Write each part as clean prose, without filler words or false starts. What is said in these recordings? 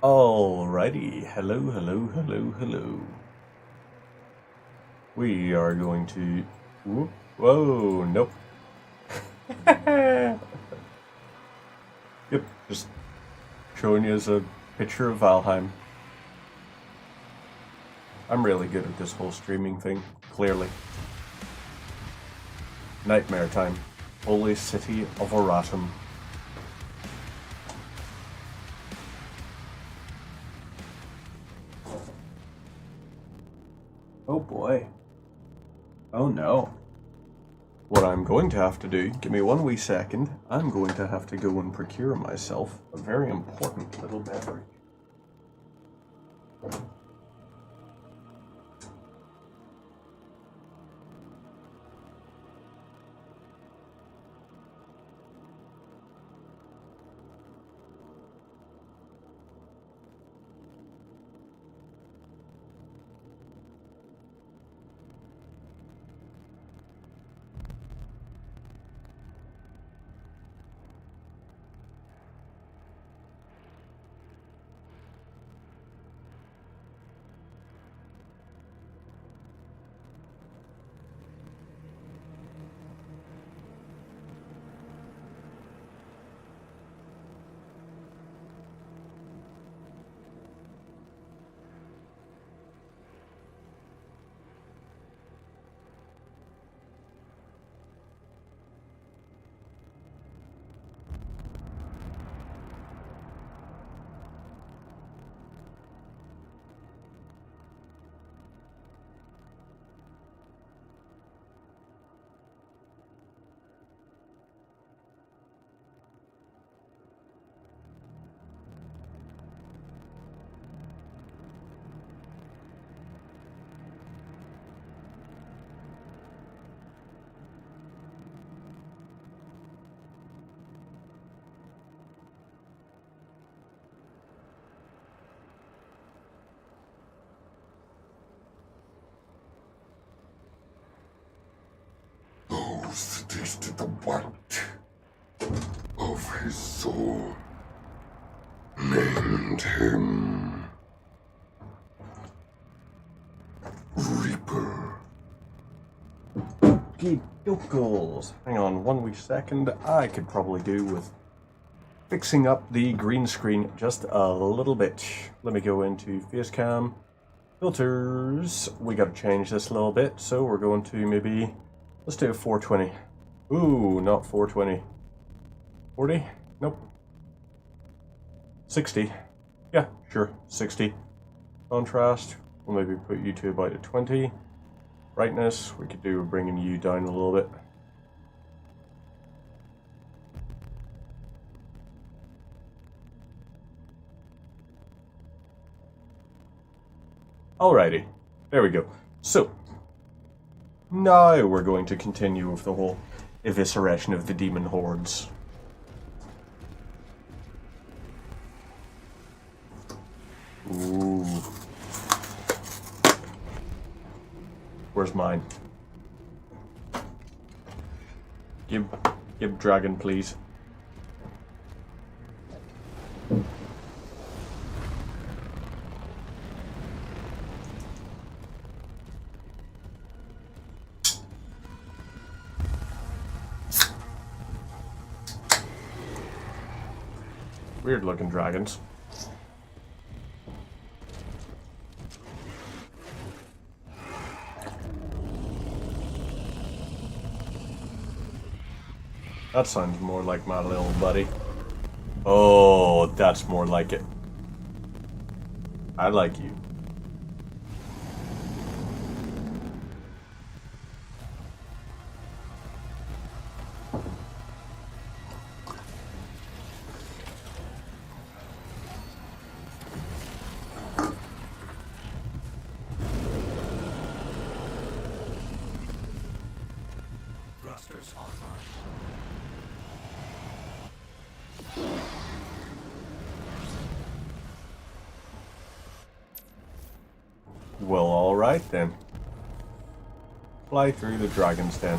Alrighty, hello. We are going to... Whoa, nope. Yep, just showing you as a picture of Valheim. I'm really good at this whole streaming thing, clearly. Nightmare time. Holy City of Oratum. Oh boy. Oh no. What I'm going to have to do, give me 1 wee second, I'm going to have to go and procure myself a very important little beverage. Those tasted the want of his soul, named him Reaper. Okey-dokes. Hang on 1 wee second. I could probably do with fixing up the green screen just a little bit. Let me go into Facecam. Filters. We gotta change this a little bit, so we're going to maybe... Let's do a 420. Ooh, not 420. 40? Nope. 60. Yeah, sure, 60. Contrast, we'll maybe put you to about a 20. Brightness, we could do bringing you down a little bit. Alrighty, there we go. So, now we're going to continue with the whole evisceration of the demon hordes. Ooh. Where's mine? Give dragon, please. Weird looking dragons. That sounds more like my little buddy. Oh, that's more like it. I like you. Thrusters online. Well, alright then. Fly through the dragon's den.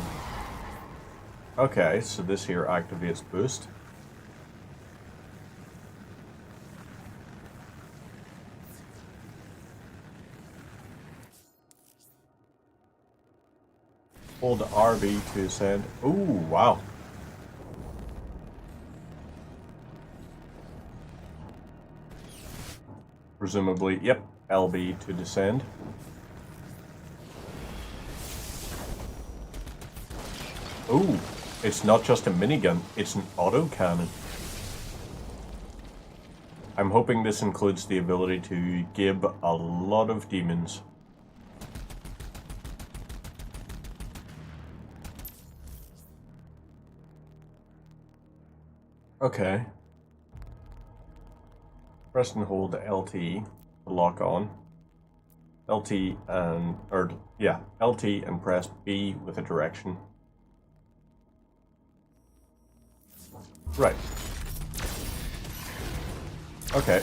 Okay, so this here activates boost. Hold RB to ascend. Ooh, wow. Presumably, yep, LB to descend. Ooh, it's not just a minigun, it's an autocannon. I'm hoping this includes the ability to gib a lot of demons. Okay. Press and hold LT to lock on. LT and, LT and press B with a direction. Right. Okay.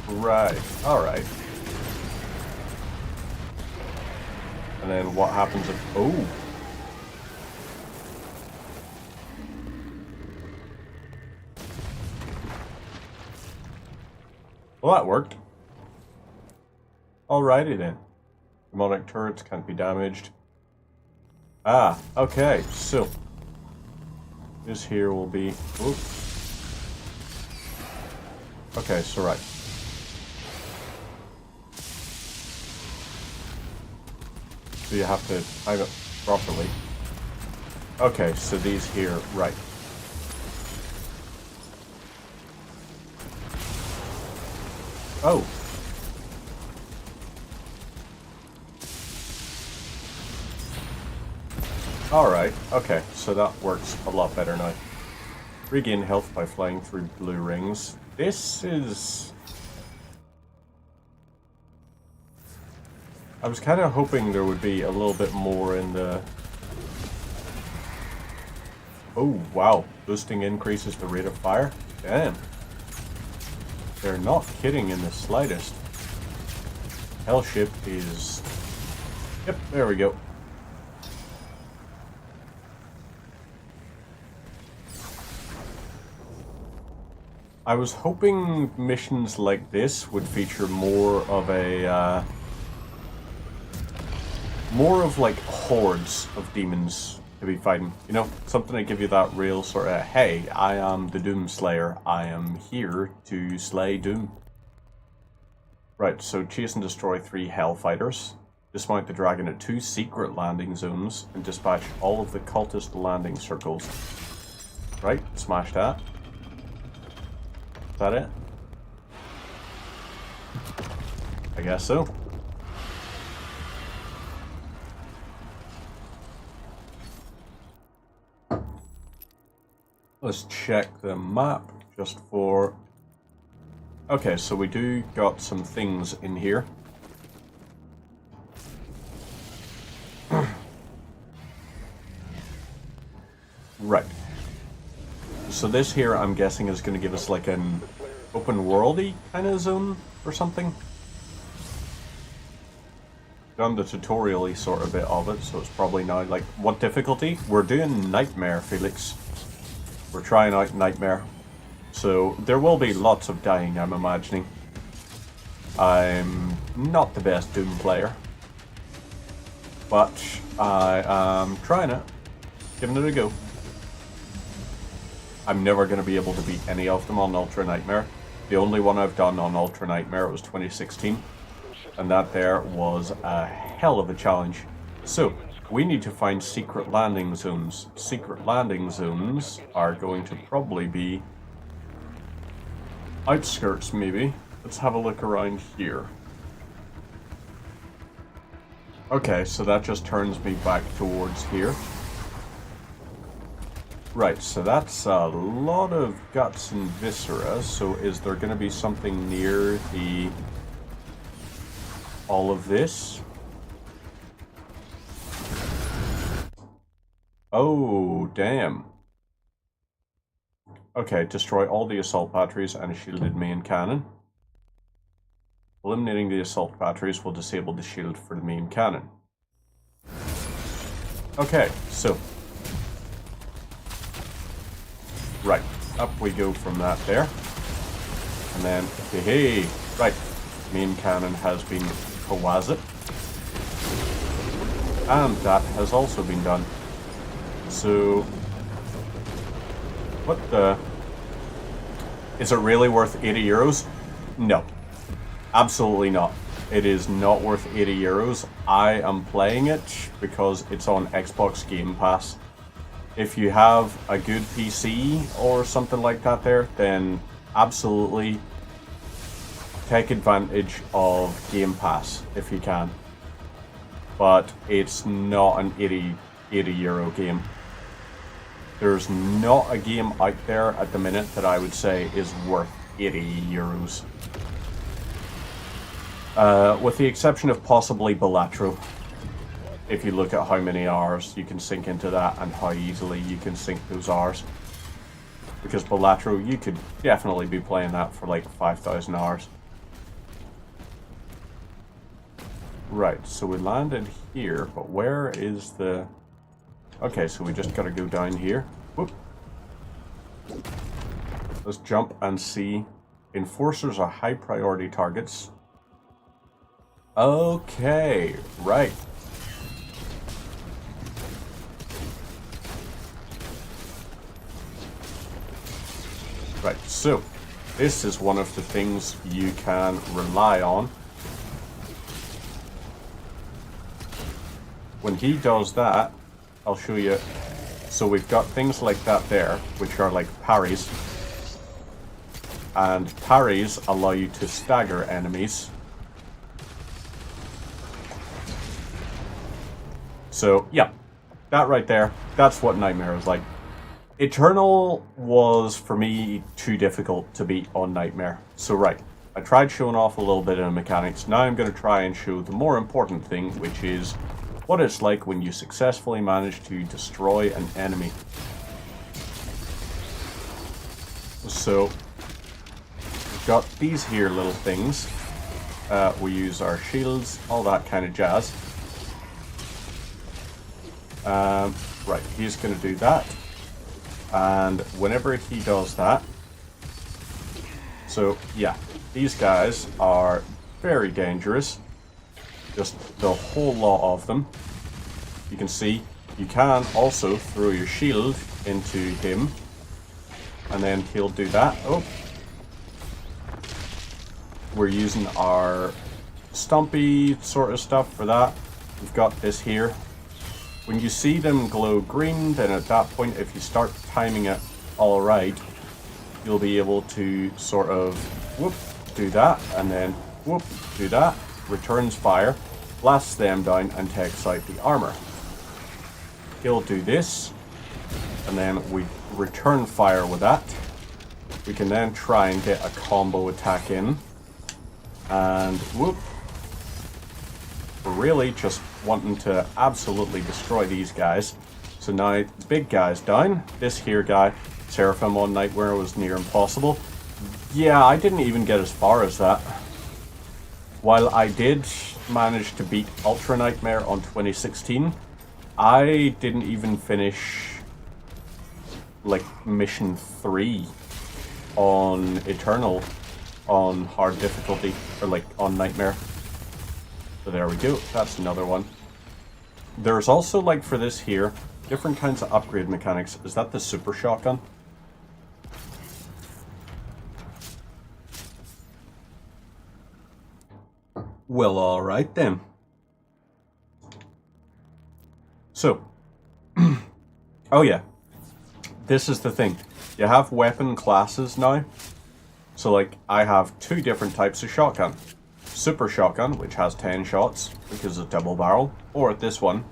Right. Alright. And then what happens if... Oh! Well, that worked. Alrighty then. Demonic turrets can't be damaged. Ah, okay, so this here will be... Ooh. Okay, so right. So you have to time it properly. Okay, so these here, right. Oh. Alright, okay, so that works a lot better now. Regain health by flying through blue rings. This is... I was kind of hoping there would be a little bit more in the... Oh, wow. Boosting increases the rate of fire? Damn. They're not kidding in the slightest. Hellship is... Yep, there we go. I was hoping missions like this would feature more of a, more of like hordes of demons to be fighting. You know, something to give you that real sort of, hey, I am the Doom Slayer. I am here to slay Doom. Right, so chase and destroy 3 Hellfighters. Dismount the dragon at 2 secret landing zones and dispatch all of the cultist landing circles. Right, smash that. Is that it? I guess so. Let's check the map just for... Okay, so we do got some things in here. Right. So this here, I'm guessing, is going to give us like an open worldy kind of zone or something. Done the tutorial-y sort of bit of it, so it's probably now like, what difficulty? We're doing Nightmare, Felix. We're trying out Nightmare. So there will be lots of dying, I'm imagining. I'm not the best Doom player, but I am trying it, giving it a go. I'm never going to be able to beat any of them on Ultra Nightmare. The only one I've done on Ultra Nightmare was 2016, and that there was a hell of a challenge. So, we need to find secret landing zones. Secret landing zones are going to probably be outskirts, maybe. Let's have a look around here. Okay, so that just turns me back towards here. Right, so that's a lot of guts and viscera, so is there going to be something near the... all of this? Oh, damn. Okay, destroy all the assault batteries and a shielded main cannon. Eliminating the assault batteries will disable the shield for the main cannon. Okay, so... Right. up we go from that there. And then, hey, right, main cannon has been Kawazit. And that has also been done. So, what the... Is it really worth 80 euros? No. Absolutely not. It is not worth 80 euros. I am playing it because it's on Xbox Game Pass. If you have a good PC or something like that there, then absolutely take advantage of Game Pass if you can. But it's not an 80 euro game. There's not a game out there at the minute that I would say is worth 80 euros. With the exception of possibly Balatro. If you look at how many hours you can sink into that and how easily you can sink those hours. Because Balatro, you could definitely be playing that for like 5,000 hours. Right, so we landed here, but where is the... Okay, so we just gotta go down here. Whoop. Let's jump and see. Enforcers are high priority targets. Okay, right. Right, so this is one of the things you can rely on. When he does that, I'll show you. So we've got things like that there, which are like parries. And parries allow you to stagger enemies. So, yeah, that right there, that's what Nightmare is like. Eternal was, for me, too difficult to beat on Nightmare. So, right, I tried showing off a little bit of the mechanics. Now I'm going to try and show the more important thing, which is what it's like when you successfully manage to destroy an enemy. So, we've got these here little things. We use our shields, all that kind of jazz. Right, he's going to do that. And whenever he does that... So, yeah, these guys are very dangerous. Just the whole lot of them. You can see, you can also throw your shield into him. And then he'll do that. Oh. We're using our Stompy sort of stuff for that. We've got this here. When you see them glow green, then at that point, if you start timing it all right, you'll be able to sort of, whoop, do that, and then, whoop, do that, returns fire, blasts them down, and takes out the armor. He'll do this, and then we return fire with that. We can then try and get a combo attack in, and whoop. We're really just wanting to absolutely destroy these guys. So now the big guy's down. This here guy, Seraphim on Nightmare, was near impossible. Yeah, I didn't even get as far as that. While I did manage to beat Ultra Nightmare on 2016, I didn't even finish like mission 3 on Eternal on hard difficulty, or like on Nightmare. So there we go, that's another one. There's also, like for this here, different kinds of upgrade mechanics. Is that the super shotgun? Well, alright then. So, oh yeah, this is the thing. You have weapon classes now. So like, I have 2 different types of shotgun. Super shotgun, which has 10 shots because it's double barrel, or this one,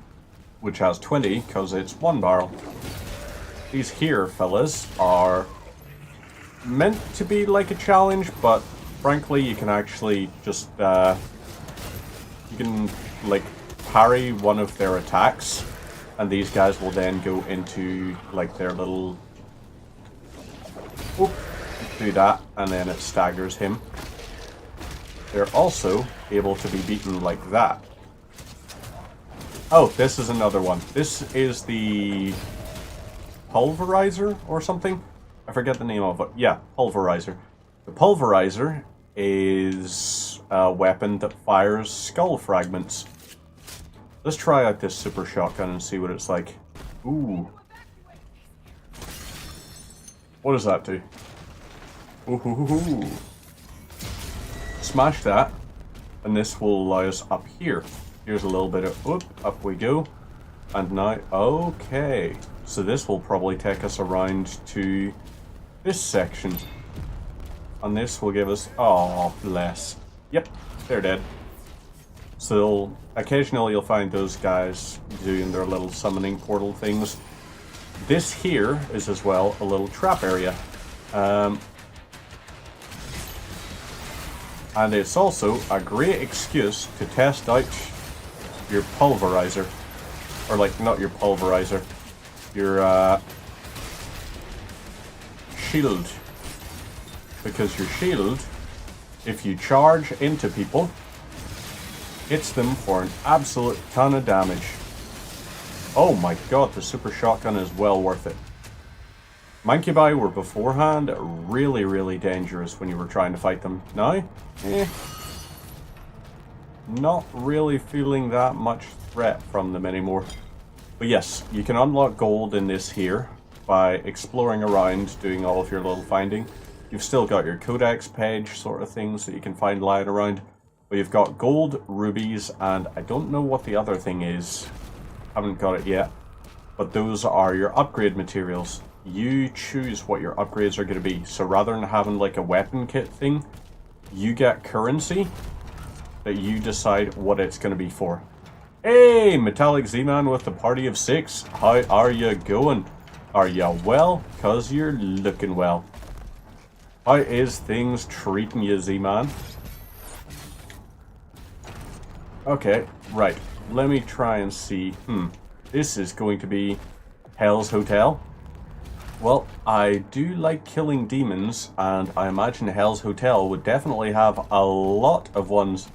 which has 20 because it's 1 barrel. These here fellas are meant to be like a challenge, but frankly you can actually just you can like parry one of their attacks, and these guys will then go into like their little whoop, do that, and then it staggers him. They're also able to be beaten like that. Oh, this is another one. This is the Pulverizer or something. I forget the name of it. Yeah, pulverizer. The pulverizer is a weapon that fires skull fragments. Let's try out this super shotgun and see what it's like. Ooh. What does that do? Ooh. Smash that, and this will allow us up here. Here's a little bit of, up we go. And now, okay. So this will probably take us around to this section. And this will give us, oh, bless. Yep, they're dead. So occasionally you'll find those guys doing their little summoning portal things. This here is as well a little trap area. And it's also a great excuse to test out your pulverizer. Or like, not your pulverizer. Your shield. Because your shield, if you charge into people, hits them for an absolute ton of damage. Oh my god, the super shotgun is well worth it. Mancubi were beforehand really, really dangerous when you were trying to fight them. Now, not really feeling that much threat from them anymore. But yes, you can unlock gold in this here by exploring around, doing all of your little finding. You've still got your codex page sort of things that you can find lying around. But you've got gold, rubies, and I don't know what the other thing is. Haven't got it yet. But those are your upgrade materials. You choose what your upgrades are going to be. So rather than having like a weapon kit thing, you get currency that you decide what it's going to be for. Hey, Metallic Z-Man with the party of 6. How are you going? Are you well? Cause you're looking well. How is things treating you, Z-Man? Okay, right. Let me try and see. This is going to be Hell's Hotel. Well, I do like killing demons, and I imagine Hell's Hotel would definitely have a lot of ones.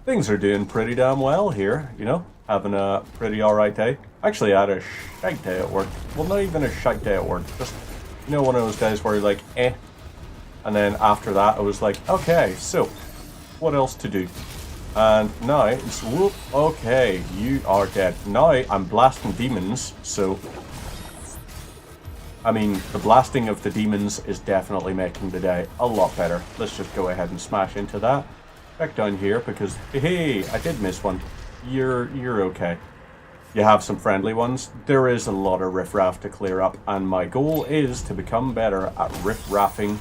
Things are doing pretty damn well here, you know? Having a pretty alright day. Actually, I had a shite day at work. Well, not even a shite day at work. Just, you know, one of those days where you're like, eh. And then after that, I was like, okay, so, what else to do? And now it's, whoop, okay, you are dead. Now I'm blasting demons, so... I mean, the blasting of the demons is definitely making the day a lot better. Let's just go ahead and smash into that. Back down here, because, hey, I did miss one. You're okay. You have some friendly ones. There is a lot of riffraff to clear up, and my goal is to become better at riffraffing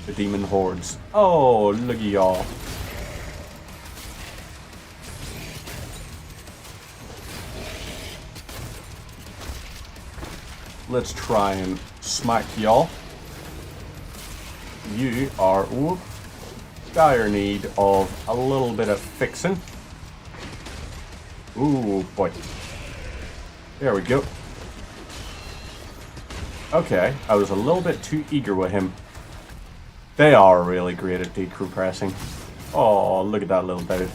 the demon hordes. Oh, look at y'all. Let's try and smack y'all. You are dire need of a little bit of fixing. Ooh, boy. There we go. Okay, I was a little bit too eager with him. They are really great at decompressing. Oh, look at that little dude.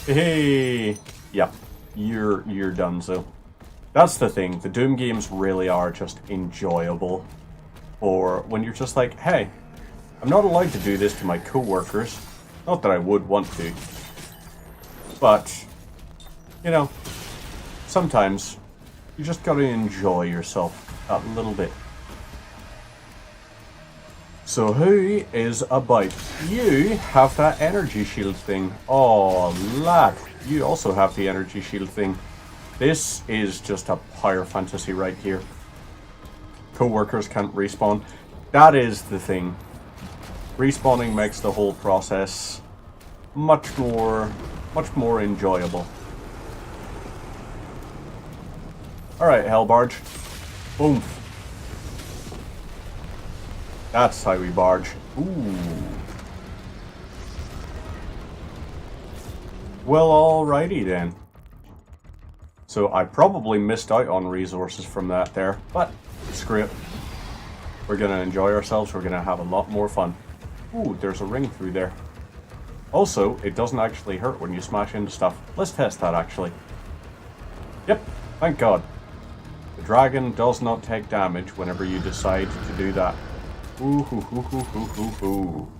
Hey! Yep, you're done, so. That's the thing, the Doom games really are just enjoyable. Or when you're just like, hey, I'm not allowed to do this to my co-workers. Not that I would want to. But, you know, sometimes you just gotta enjoy yourself a little bit. So who is about? You have that energy shield thing. Oh, lad, you also have the energy shield thing. This is just a power fantasy right here. Co-workers can't respawn. That is the thing. Respawning makes the whole process much more enjoyable. Alright, Hellbarge. Boom. That's how we barge. Ooh. Well, alrighty then. So I probably missed out on resources from that there, but screw it. We're gonna enjoy ourselves, we're gonna have a lot more fun. Ooh, there's a ring through there. Also, it doesn't actually hurt when you smash into stuff. Let's test that actually. Yep, thank God. The dragon does not take damage whenever you decide to do that. Ooh, hoo, hoo, hoo, hoo, hoo, hoo.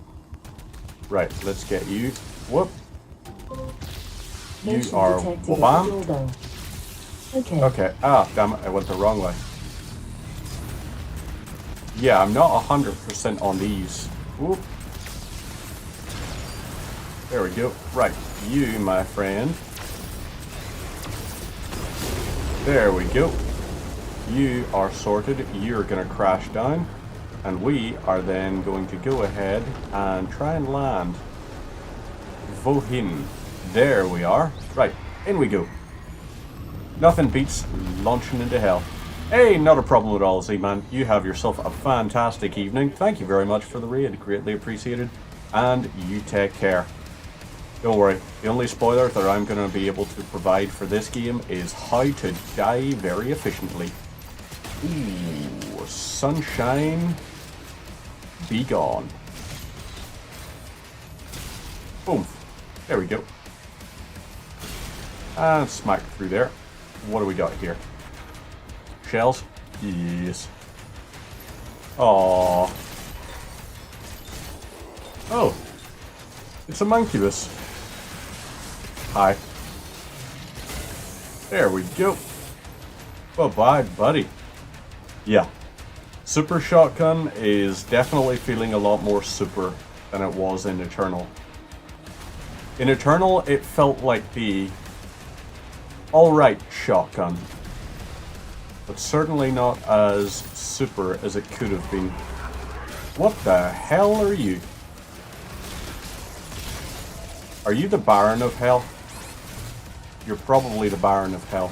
Right, let's get you. Whoop. You Motion are detected at the wabam. doorbell. Okay. Okay, ah, damn it, I went the wrong way. Yeah, I'm not 100% on these. Whoop. There we go. Right, you, my friend. There we go. You are sorted. You're going to crash down. And we are then going to go ahead and try and land. Vohin. There we are. Right, in we go. Nothing beats launching into hell. Hey, not a problem at all, Z-Man. You have yourself a fantastic evening. Thank you very much for the raid. Greatly appreciated. And you take care. Don't worry. The only spoiler that I'm going to be able to provide for this game is how to die very efficiently. Ooh, sunshine. Be gone. Boom. There we go. And smack through there. What do we got here? Shells? Yes. Aww. Oh. It's a Mancubus. Hi. There we go. Bye-bye, buddy. Yeah. Super Shotgun is definitely feeling a lot more super than it was in Eternal. In Eternal, it felt like the alright shotgun, but certainly not as super as it could have been. What the hell are you? Are you the Baron of Hell? You're probably the Baron of Hell.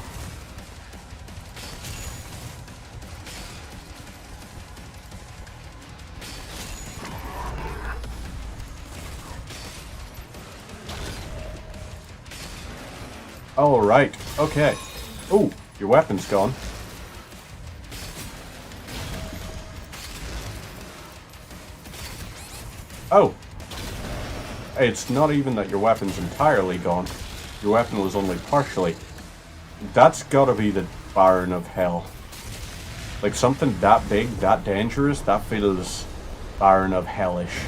All right. Okay. Oh, your weapon's gone. Oh. It's not even that your weapon's entirely gone. Your weapon was only partially. That's gotta be the Baron of Hell. Like something that big, that dangerous, that feels Baron of Hellish.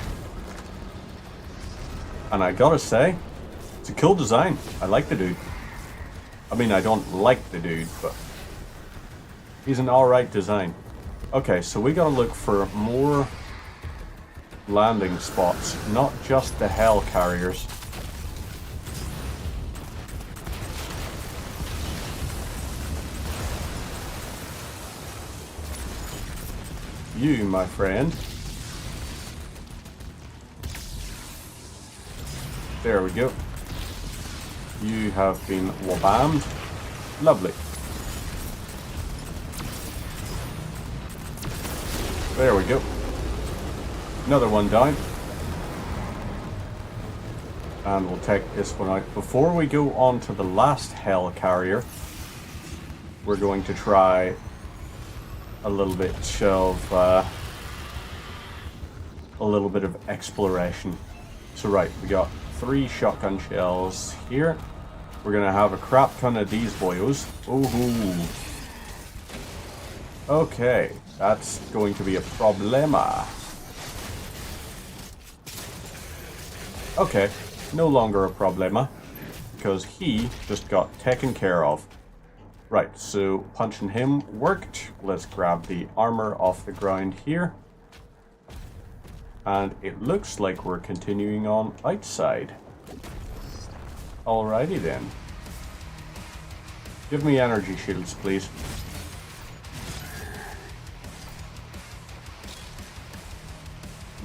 And I gotta say, it's a cool design. I like the dude. I mean, I don't like the dude, but he's an alright design. Okay, so we gotta look for more landing spots, not just the Hell carriers. You, my friend. There we go. You have been wabammed. Lovely. There we go. Another one down. And we'll take this one out. Before we go on to the last Hell carrier, we're going to try a little bit of exploration. So right, we got 3 shotgun shells here. We're gonna have a crap ton of these boyos. Ooh. Okay, that's going to be a problema. Okay, no longer a problema, because he just got taken care of. Right, so punching him worked. Let's grab the armor off the ground here. And it looks like we're continuing on outside. Alrighty then. Give me energy shields, please.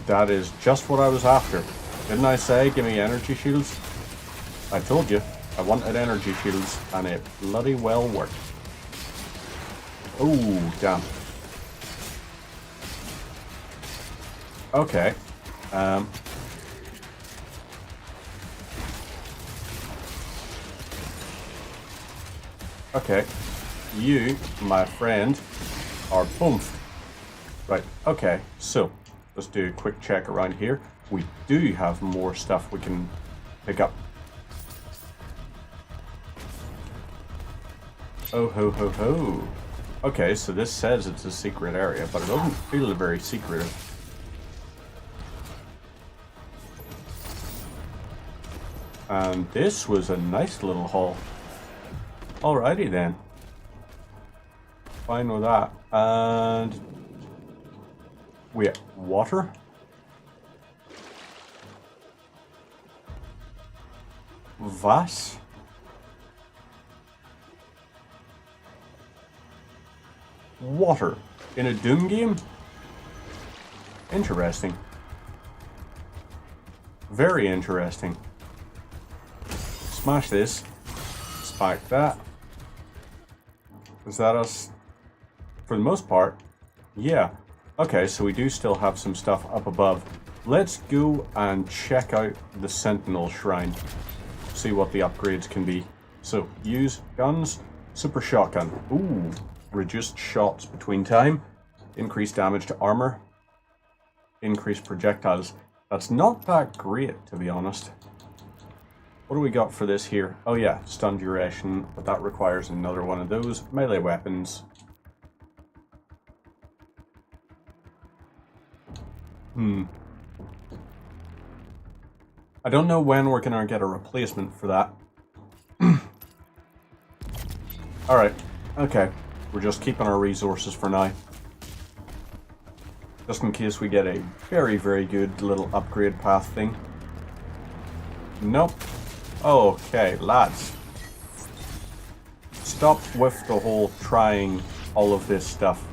That is just what I was after. Didn't I say give me energy shields? I told you, I wanted energy shields, and it bloody well worked. Oh, damn. Okay. Okay. You, my friend, are boomf. Right, okay, so let's do a quick check around here. We do have more stuff we can pick up. Oh ho ho ho. Okay, so this says it's a secret area, but it doesn't feel very secretive. And this was a nice little haul. Alrighty then. Fine with that. And... wait, water? Vas? Water in a Doom game? Interesting. Very interesting. Smash this. Spike that. Is that us? For the most part, yeah. Okay, so we do still have some stuff up above. Let's go and check out the Sentinel Shrine. See what the upgrades can be. So, use guns. Super Shotgun. Ooh. Reduced shots between time. Increased damage to armor. Increased projectiles. That's not that great, to be honest. What do we got for this here? Oh yeah, stun duration, but that requires another one of those. Melee weapons. I don't know when we're gonna get a replacement for that. Alright, okay. We're just keeping our resources for now. Just in case we get a very, very good little upgrade path thing. Nope. Okay, lads. Stop with the whole trying all of this stuff.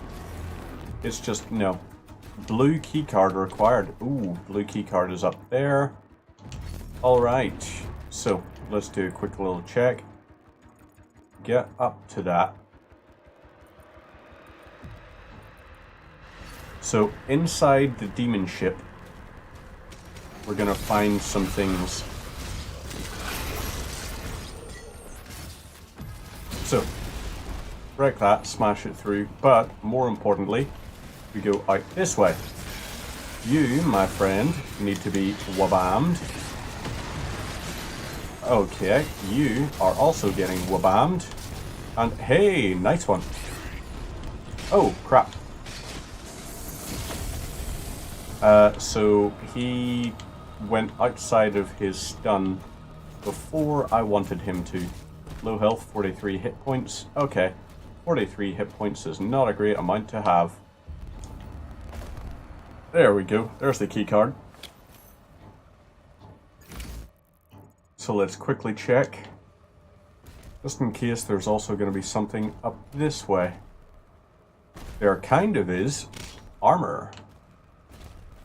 It's just, no. Blue keycard required. Ooh, blue keycard is up there. Alright. So, let's do a quick little check. Get up to that. So, inside the demon ship, we're gonna find some things. So, break that, smash it through, but more importantly, we go out this way. You, my friend, need to be wabammed. Okay, you are also getting wabammed. And hey, nice one. Oh, crap. So he went outside of his stun before I wanted him to. Low health, 43 hit points. Okay, 43 hit points is not a great amount to have. There we go. There's the key card. So let's quickly check. Just in case there's also going to be something up this way. There kind of is armor.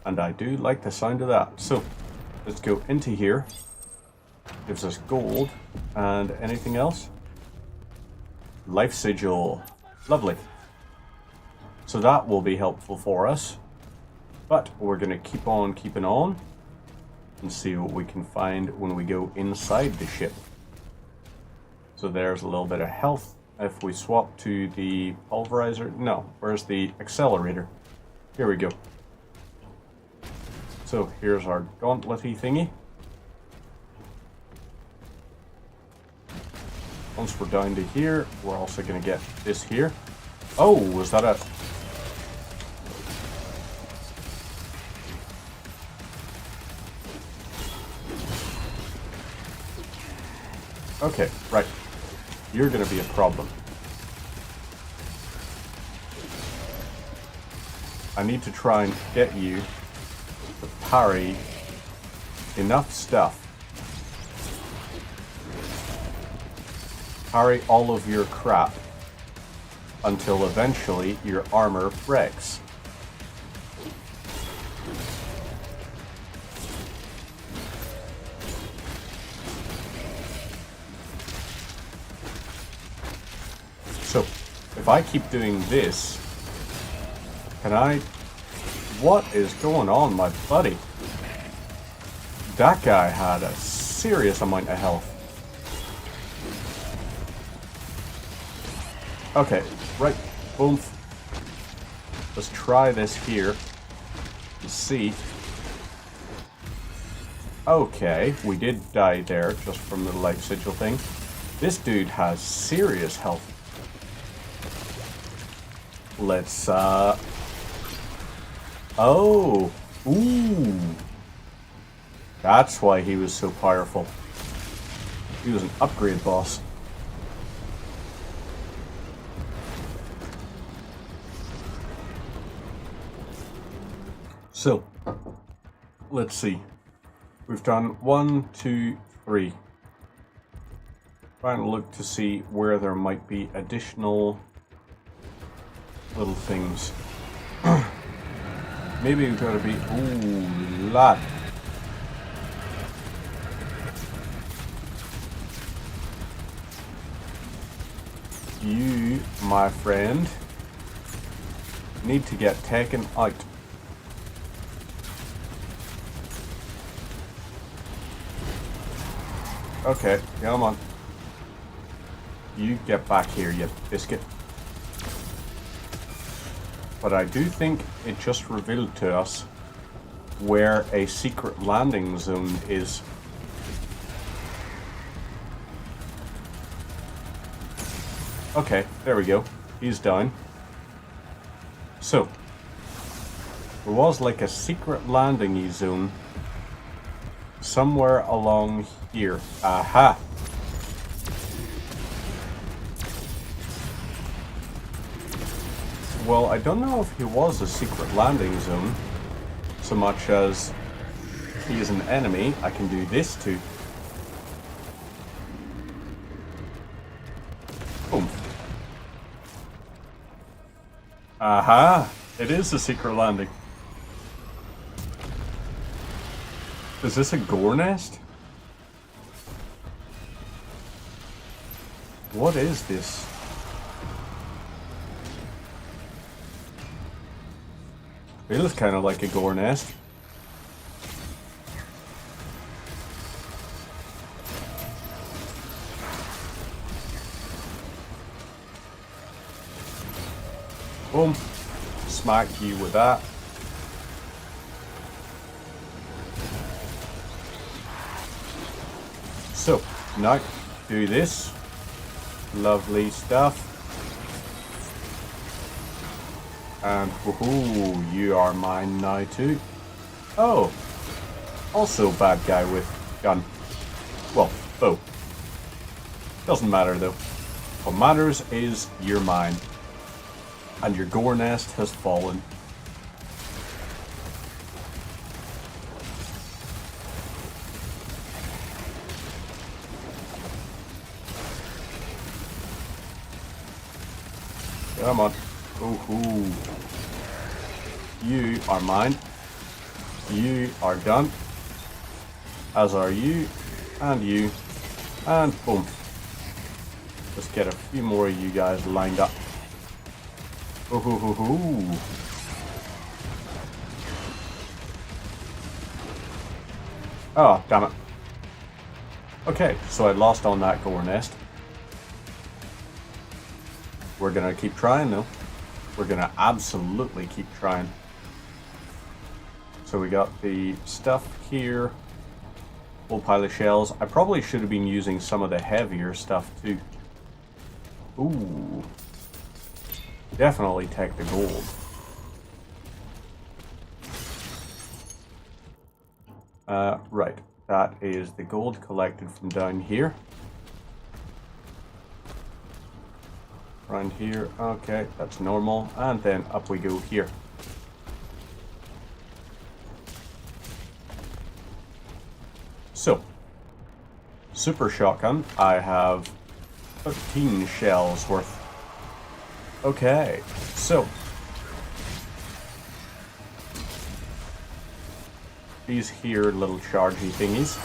And I do like the sound of that. So, let's go into here. Gives us gold. And anything else? Life Sigil. Lovely. So that will be helpful for us. But we're going to keep on keeping on. And see what we can find when we go inside the ship. So there's a little bit of health. If we swap to the pulverizer... No, where's the accelerator? Here we go. So here's our gauntlety thingy. Once we're down to here, we're also going to get this here. Oh, was that a... Okay, right. You're going to be a problem. I need to try and get you to parry enough stuff. Parry all of your crap until eventually your armor breaks. So, if I keep doing this, can I... What is going on, my buddy? That guy had a serious amount of health. Okay, right, boom. Let's try this here. Let's see. Okay, we did die there just from the life sigil thing. This dude has serious health. let's, oh! Ooh! That's why he was so powerful. He was an upgrade boss. So, let's see. We've done 1, 2, 3. Trying to look to see where there might be additional little things. Maybe we've got to be... Ooh, lad. You, my friend, need to get taken out. Okay, come on. You get back here, you biscuit. But I do think it just revealed to us where a secret landing zone is. Okay, there we go. He's down. So, there was like a secret landing zone somewhere along here. Aha! Well, I don't know if he was a secret landing zone, so much as he is an enemy I can do this to. Boom. Aha! It is a secret landing. Is this a gore nest? What is this? Feels kind of like a gore nest. Boom. Smack you with that. So, now, do this. Lovely stuff. And, woohoo, you are mine now too. Oh, also bad guy with gun. Well, bow. Doesn't matter though. What matters is you're mine. And your gore nest has fallen. Come on. Ooh. You are mine. You are done. As are you. And you. And boom. Let's get a few more of you guys lined up. Ooh. Oh, damn it. Okay, so I lost on that gore nest. We're gonna keep trying though. We're gonna absolutely keep trying. So we got the stuff here. Whole pile of shells. I probably should have been using some of the heavier stuff too. Ooh. Definitely take the gold. Right. That is the gold collected from down here. Around here. Okay, that's normal. And then up we go here. So, super shotgun. I have 13 shells worth. Okay, so these here little chargey thingies.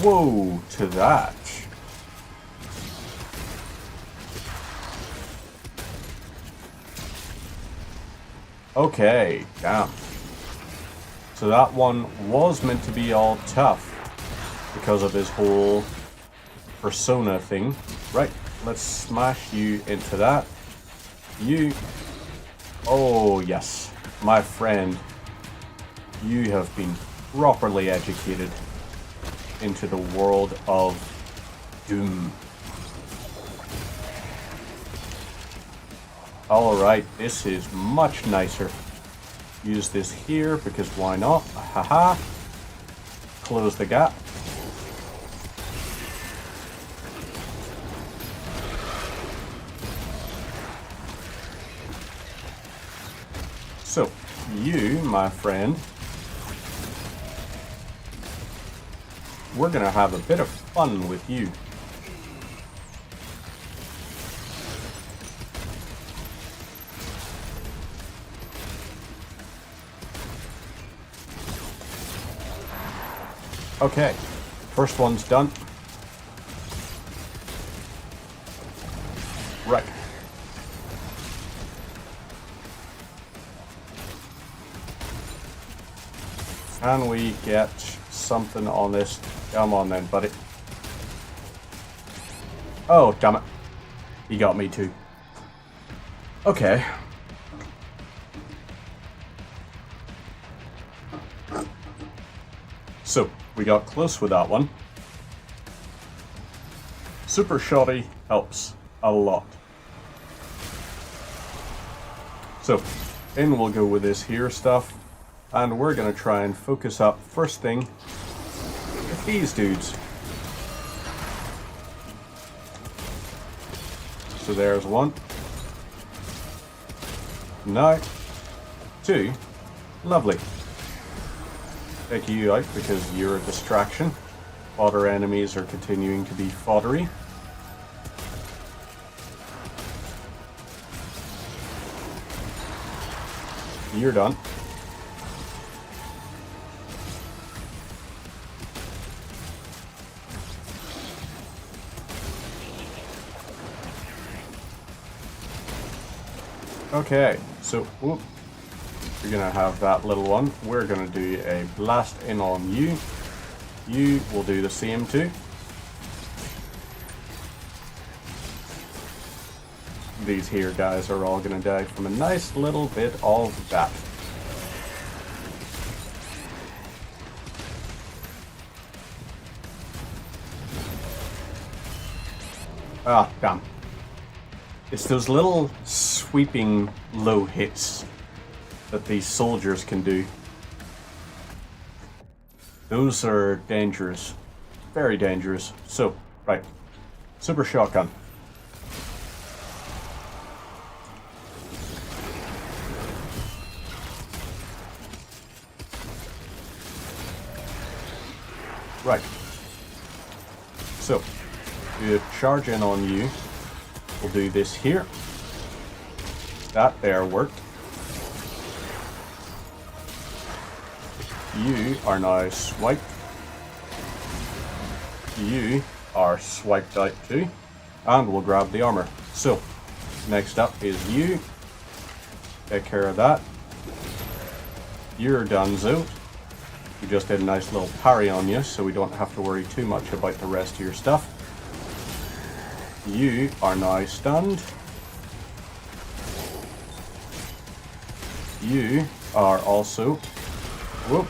Whoa, to that. Okay, damn. So that one was meant to be all tough because of his whole persona thing. Right, let's smash you into that. You. Oh, yes. My friend. You have been properly educated into the world of Doom. Alright, this is much nicer. Use this here because why not? Haha. Close the gap. So, you, my friend, we're gonna have a bit of fun with you. Okay, first one's done. Right. Can we get something on this? Come on then, buddy. Oh, damn it. He got me too. Okay. So, we got close with that one. Super Shoddy helps a lot. So, in we'll go with this here stuff. And we're going to try and focus up first thing with these dudes. So there's one. Now, two. Lovely. Take you out because you're a distraction. Fodder enemies are continuing to be foddery. You're done. Okay, so whoop, you're gonna have that little one. We're gonna do a blast in on you. You will do the same too. These here guys are all gonna die from a nice little bit of that. Ah, damn. It's those little sweeping low hits that these soldiers can do. Those are dangerous. Very dangerous. So, right. Super shotgun. Right. So, we charge in on you. We'll do this here. That there worked. You are now swiped. You are swiped out too. And we'll grab the armor. So, next up is you. Take care of that. You're donezo. We just did a nice little parry on you, so we don't have to worry too much about the rest of your stuff. You are now stunned. You are also... Whoop.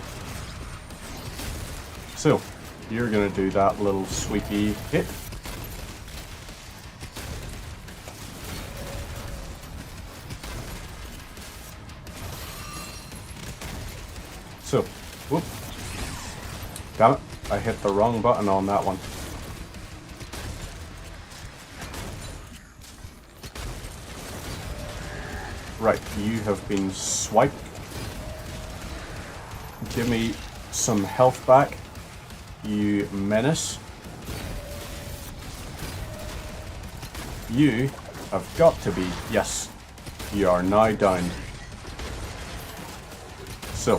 So, you're going to do that little sweepy hit. So, whoop. Damn it, I hit the wrong button on that one. Right, you have been swiped. Give me some health back, you menace. You have got to be, yes, you are now down. So,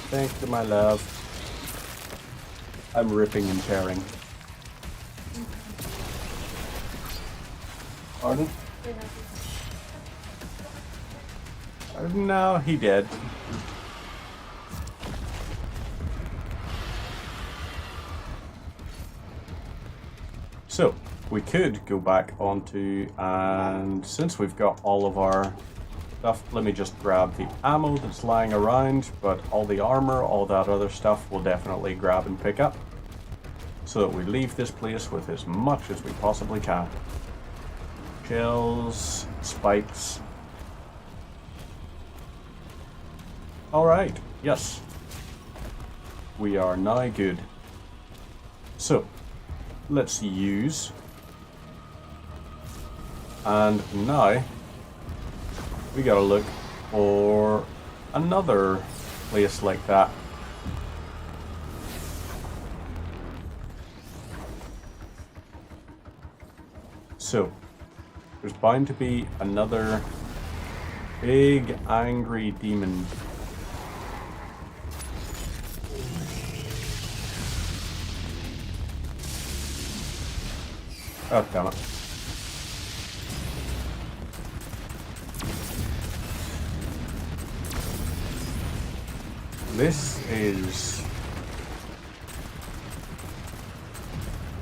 thank you, my love. I'm ripping and tearing. Pardon? No, he did. So, we could go back onto, and since we've got all of our stuff, let me just grab the ammo that's lying around, but all the armor, all that other stuff, we'll definitely grab and pick up. so that we leave this place with as much as we possibly can. Shells, spikes. Alright, yes. We are now good. So, let's use. And now, we gotta look for another place like that. So, there's bound to be another big angry demon. Oh, damn it. This is...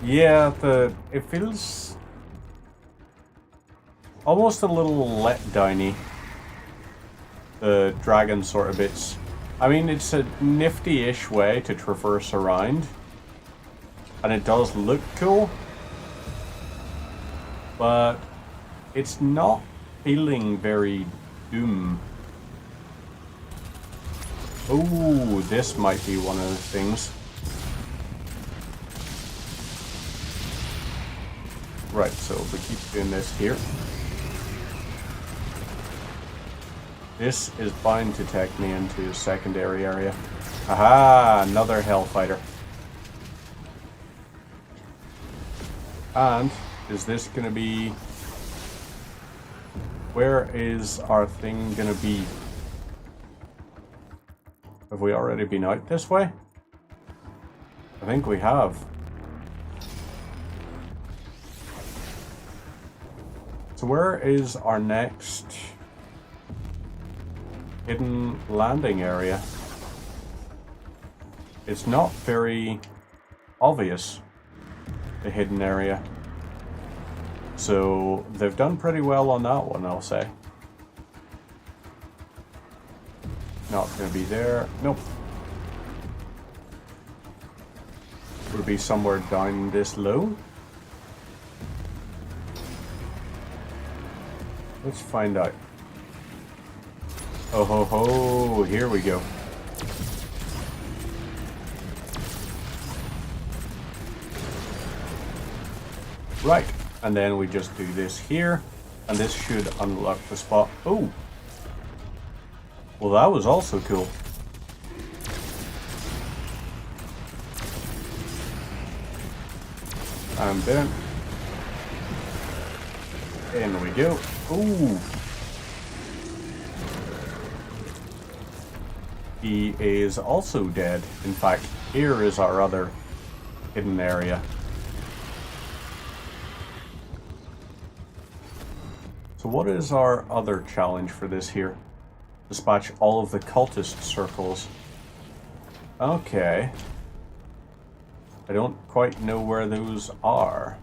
yeah, it feels almost a little letdowny. The dragon sort of bits. I mean, it's a nifty-ish way to traverse around. And it does look cool. But it's not feeling very Doom. Oh, this might be one of the things. Right, so we keep doing this here. This is bound to take me into a secondary area. Aha, another Hellfighter. And is this gonna be... where is our thing gonna be? Have we already been out this way? I think we have. So where is our next hidden landing area? It's not very obvious, the hidden area. So they've done pretty well on that one, I'll say. Not gonna be there. Nope. Would be somewhere down this low. Let's find out. Oh ho ho, here we go. Right, and then we just do this here, and this should unlock the spot. Oh! Well, that was also cool. And then... in we go. Ooh! He is also dead. In fact, here is our other hidden area. So what is our other challenge for this here? Dispatch all of the cultist circles. Okay. I don't quite know where those are.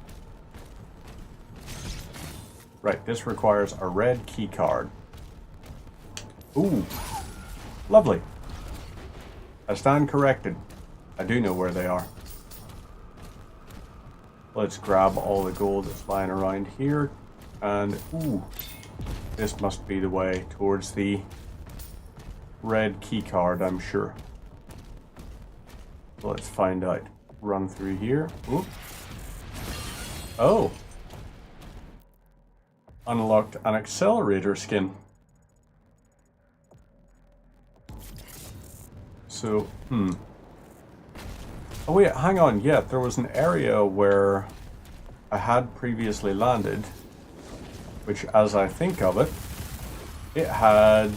Right, this requires a red key card. Ooh, lovely. I stand corrected. I do know where they are. Let's grab all the gold that's lying around here. And, ooh, this must be the way towards the red key card, I'm sure. So let's find out. Run through here. Ooh. Oh. Unlocked an accelerator skin. So, oh wait, hang on. Yeah, there was an area where I had previously landed, which, as I think of it, it had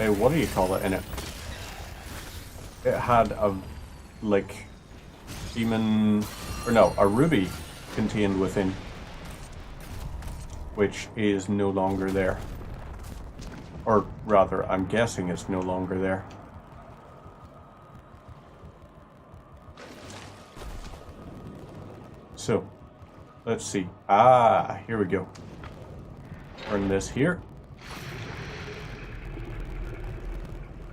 a, what do you call it in it? It had a, like, demon, or no, a ruby contained within, which is no longer there. Or rather, I'm guessing it's no longer there. So, let's see. Ah, here we go. Turn this here.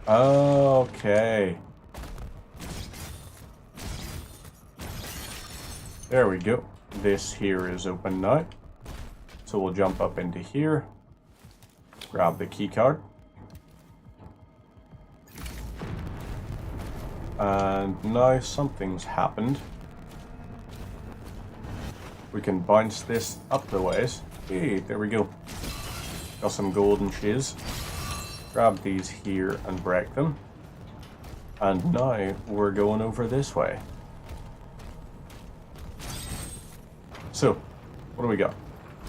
Okay. There we go. This here is open now. So we'll jump up into here. Grab the key card. And now something's happened. We can bounce this up the ways. Hey, there we go. Got some golden shiz. Grab these here and break them. And now we're going over this way. So, what do we got?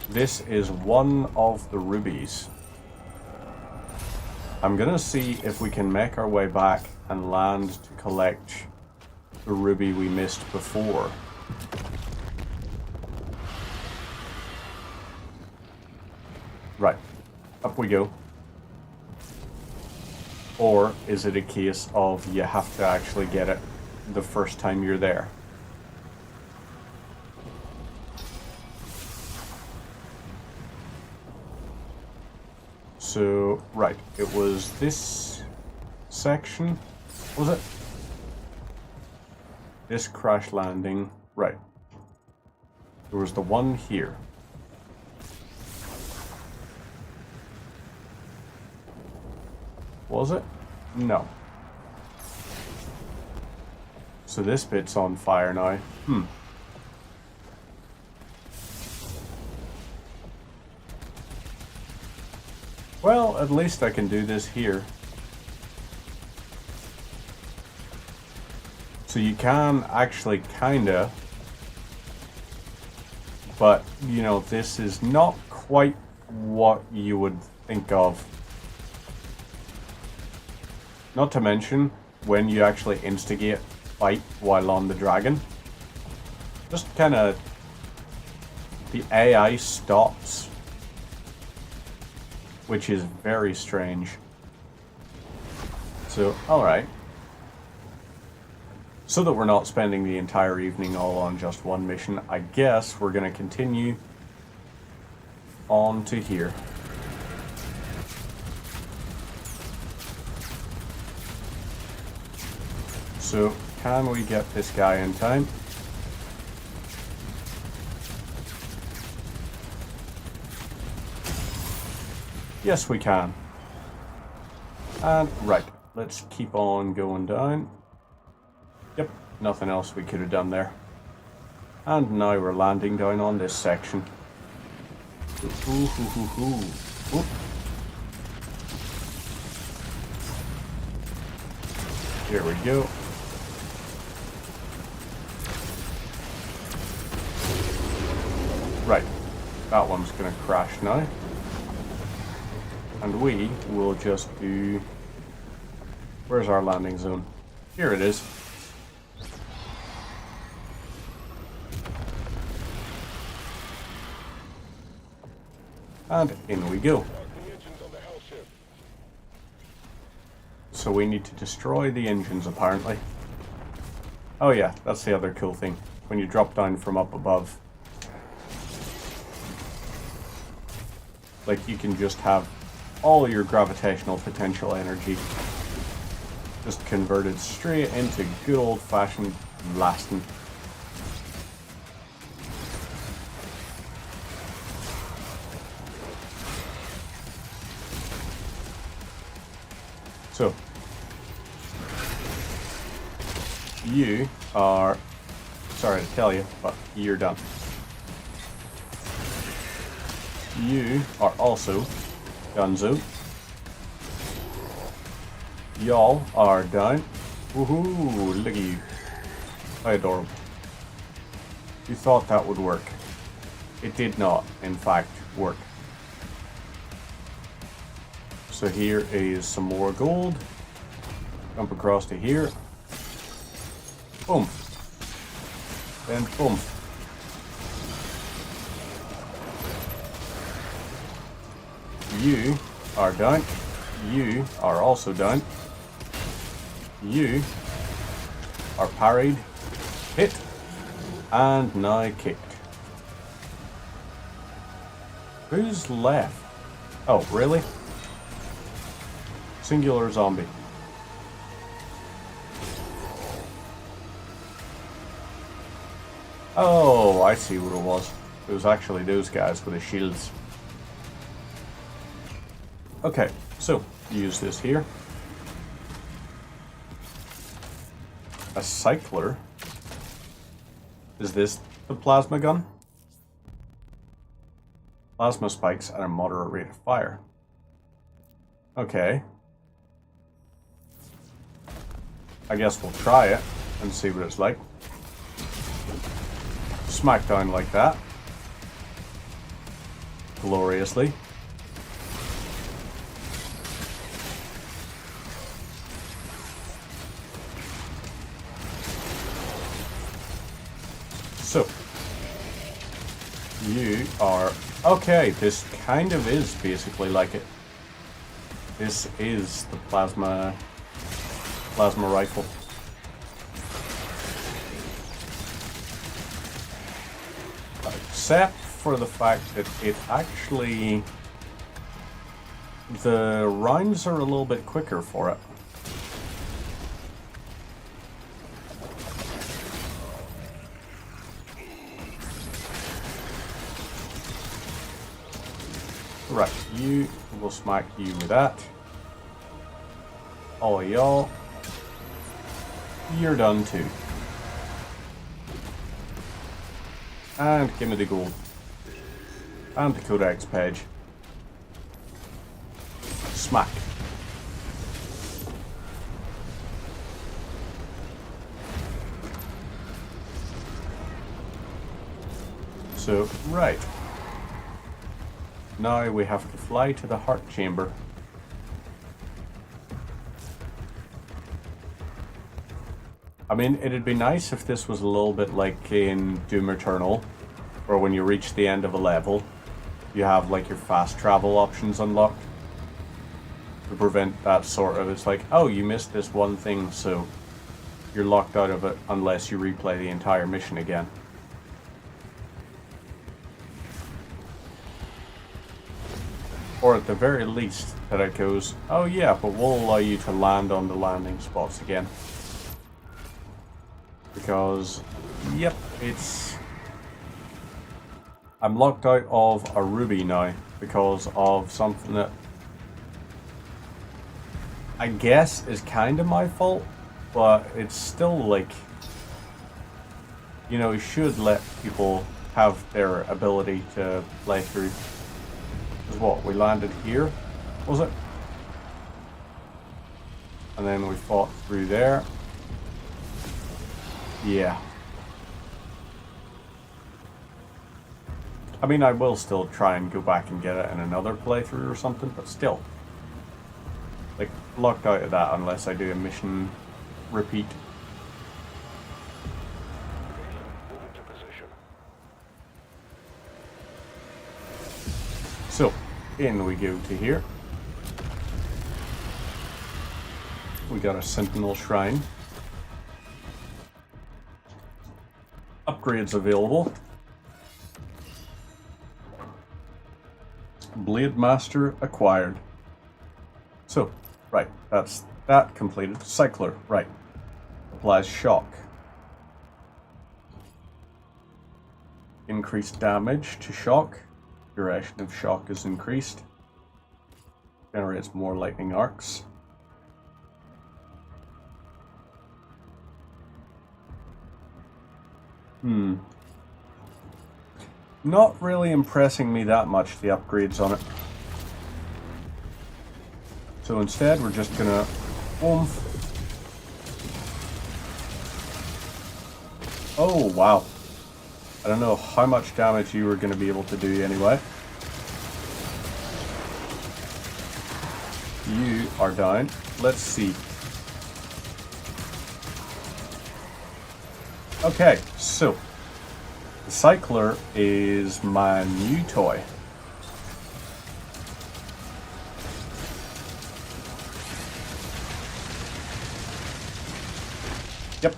This is one of the rubies. I'm gonna see if we can make our way back and land to collect the ruby we missed before. Right, up we go. Or is it a case of you have to actually get it the first time you're there? So, right, it was this section, was it? This crash landing, right. There was the one here. Was it? No. So this bit's on fire now. Well, at least I can do this here. So you can actually kinda, but you know, this is not quite what you would think of. Not to mention, when you actually instigate fight while on the dragon, just kinda, the AI stops. Which is very strange. So, alright. So that we're not spending the entire evening all on just one mission, I guess we're going to continue on to here. So, can we get this guy in time? Yes, we can. And, right, let's keep on going down. Yep, nothing else we could have done there. And now we're landing down on this section. Ooh, ooh, ooh, ooh. Ooh. Here we go. Right, that one's gonna crash now. And we will just do... Where's our landing zone? Here it is. And in we go. So we need to destroy the engines, apparently. Oh yeah, that's the other cool thing. When you drop down from up above, like, you can just have all your gravitational potential energy just converted straight into good old-fashioned blasting. So, you are, sorry to tell you, but you're done. You are also Gunzo. Y'all are done. Woohoo! Look at you. How adorable. You thought that would work. It did not, in fact, work. So here is some more gold. Jump across to here. Boom. Then boom. You are done. You are also done. You are parried, hit, and now kicked. Who's left? Oh, really? Singular zombie. Oh, I see what it was. It was actually those guys with the shields. Okay, so use this here. A cycler. Is this the plasma gun? Plasma spikes at a moderate rate of fire. Okay. I guess we'll try it and see what it's like. Smack down like that. Gloriously. So, you are... Okay, this kind of is basically like it. This is the plasma rifle. Except for the fact that it actually... The rounds are a little bit quicker for it. Right, you, will smack you with that. All of y'all, you're done too. And give me the gold. And the codex page. Smack. So, right. Now we have to fly to the heart chamber. I mean, it'd be nice if this was a little bit like in Doom Eternal, where when you reach the end of a level, you have like your fast travel options unlocked. To prevent that sort of, it's like, oh, you missed this one thing, so you're locked out of it unless you replay the entire mission again. Or at the very least, that it goes, oh yeah, but we'll allow you to land on the landing spots again. Because, yep, it's... I'm locked out of a ruby now because of something that I guess is kind of my fault, but it's still like, you know, you should let people have their ability to play through. What, we landed here, was it? And then we fought through there. Yeah. I mean, I will still try and go back and get it in another playthrough or something, but still. Like, locked out of that unless I do a mission repeat. So, in we go to here. We got a Sentinel Shrine. Upgrades available. Blade Master acquired. So, right, that's that completed. Cycler, right. Applies shock. Increased damage to shock. Duration of shock is increased. Generates more lightning arcs. Not really impressing me that much, the upgrades on it. So instead we're just gonna oomph. Oh wow. I don't know how much damage you were going to be able to do anyway. You are down. Let's see. Okay, so the Cycler is my new toy. Yep.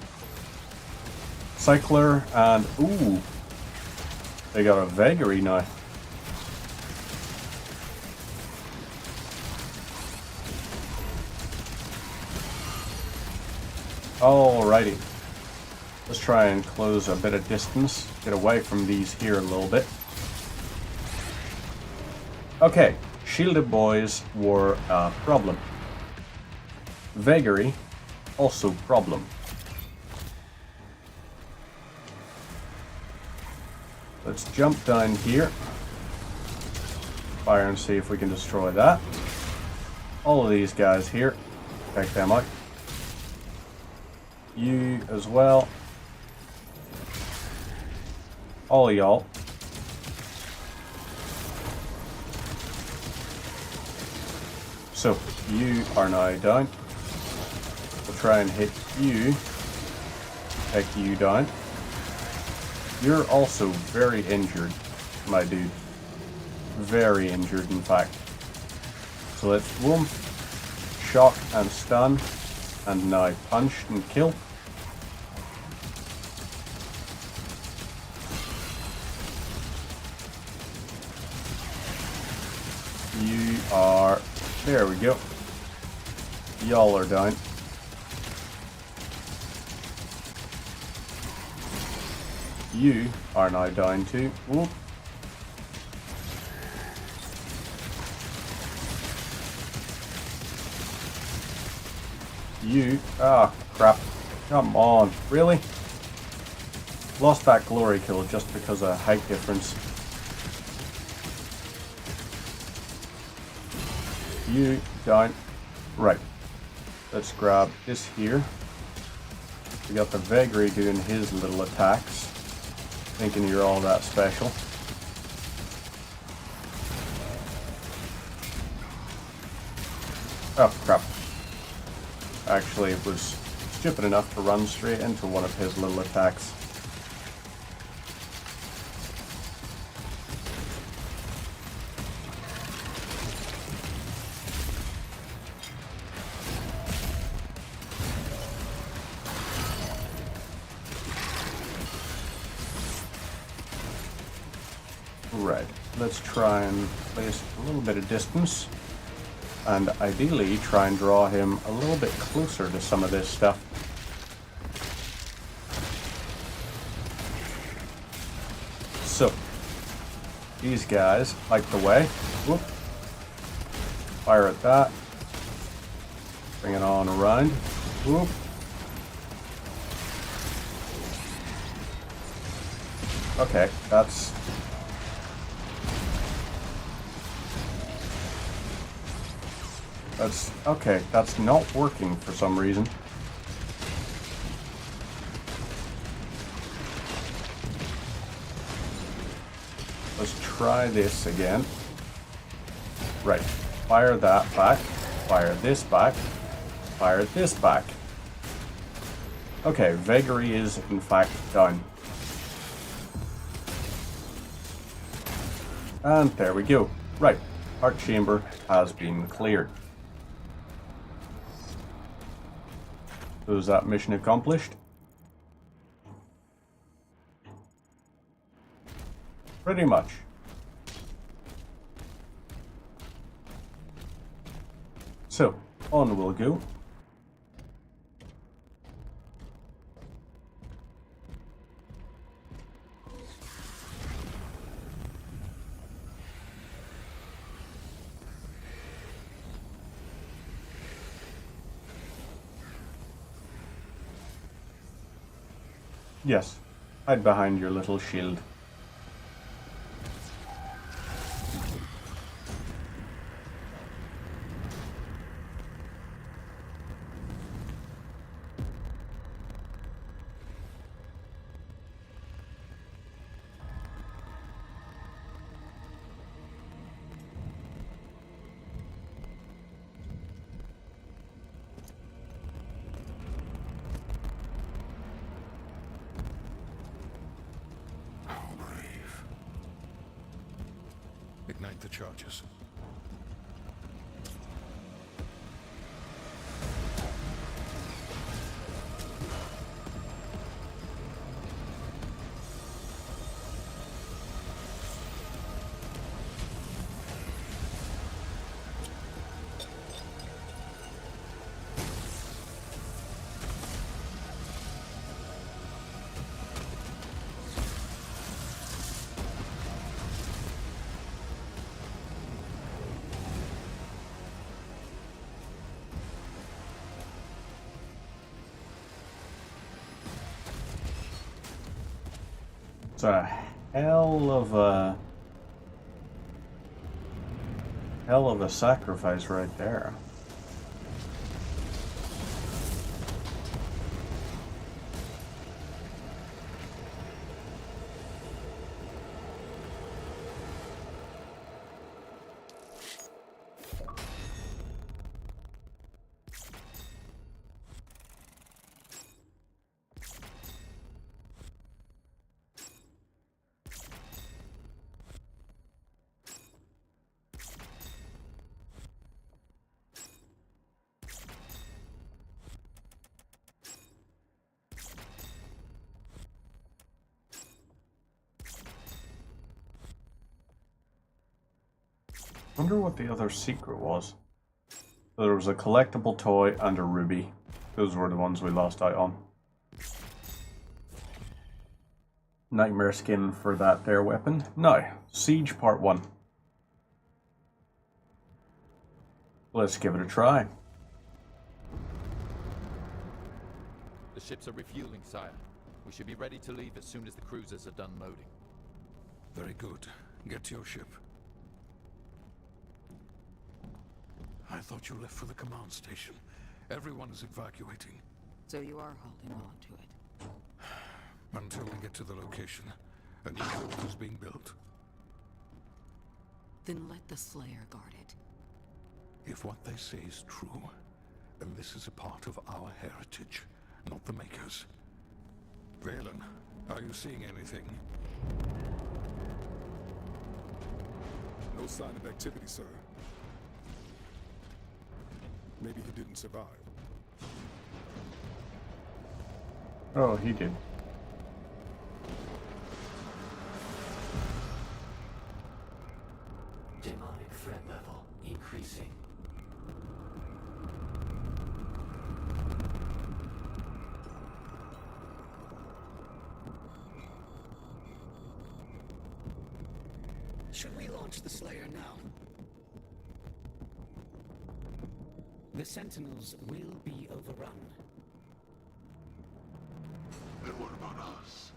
Cycler and ooh. They got a vagary now. Alrighty. Let's try and close a bit of distance. Get away from these here a little bit. Okay, shielded boys were a problem. Vagary, also problem. Let's jump down here. Fire and see if we can destroy that. All of these guys here. Take them out. You as well. All of y'all. So, you are now down. We'll try and hit you. Take you down. You're also very injured, my dude. Very injured, in fact. So let's boom, shock and stun, and now punch and kill. You are... There we go. Y'all are down. You are now down too. Whoop. You... Ah, crap. Come on. Really? Lost that glory kill just because of height difference. You down. Right. Let's grab this here. We got the Vagary doing his little attacks. Thinking you're all that special. Oh, crap. Actually, it was stupid enough to run straight into one of his little attacks. Right, let's try and place a little bit of distance, and ideally try and draw him a little bit closer to some of this stuff. So, these guys like the way. Whoop. Fire at that. Bring it on around. Whoop. Okay, that's... okay, that's not working for some reason. Let's try this again. Right, fire that back, fire this back, fire this back. Okay, Vagary is in fact done. And there we go. Right, Heart Chamber has been cleared. So is that mission accomplished? Pretty much. So, on we'll go. Yes, hide behind your little shield. Ignite the charges. It's a hell of a sacrifice right there. Wonder what the other secret was. There was a collectible toy and a ruby. Those were the ones we lost out on. Nightmare skin for that there weapon. Now, Siege Part 1. Let's give it a try. The ships are refueling, sire. We should be ready to leave as soon as the cruisers are done loading. Very good. Get to your ship. I thought you left for the command station. Everyone is evacuating. So you are holding on to it. Until we get to the location. A new fort is being built. Then let the Slayer guard it. If what they say is true, then this is a part of our heritage, not the Makers. Valen, are you seeing anything? No sign of activity, sir. Maybe he didn't survive. Oh, he did. Demonic threat level increasing. Should we launch the Slayer now? The Sentinels will be overrun. Then what about us?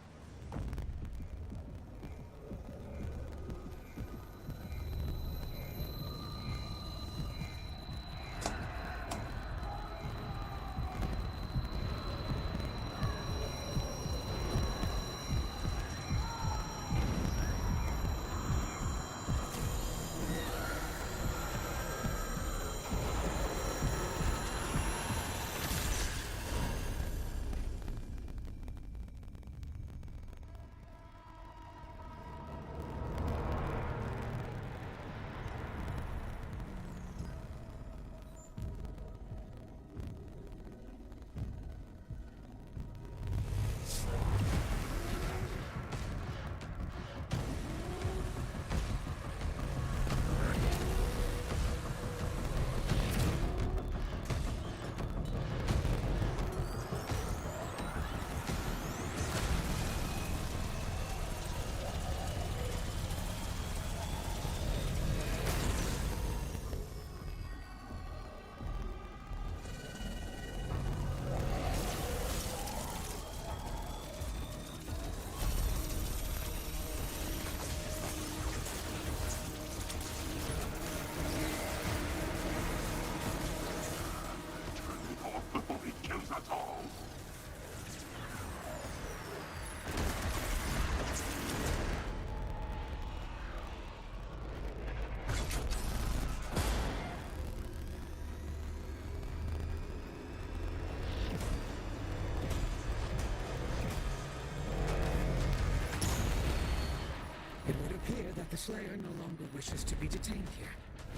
It would appear that the Slayer no longer wishes to be detained here.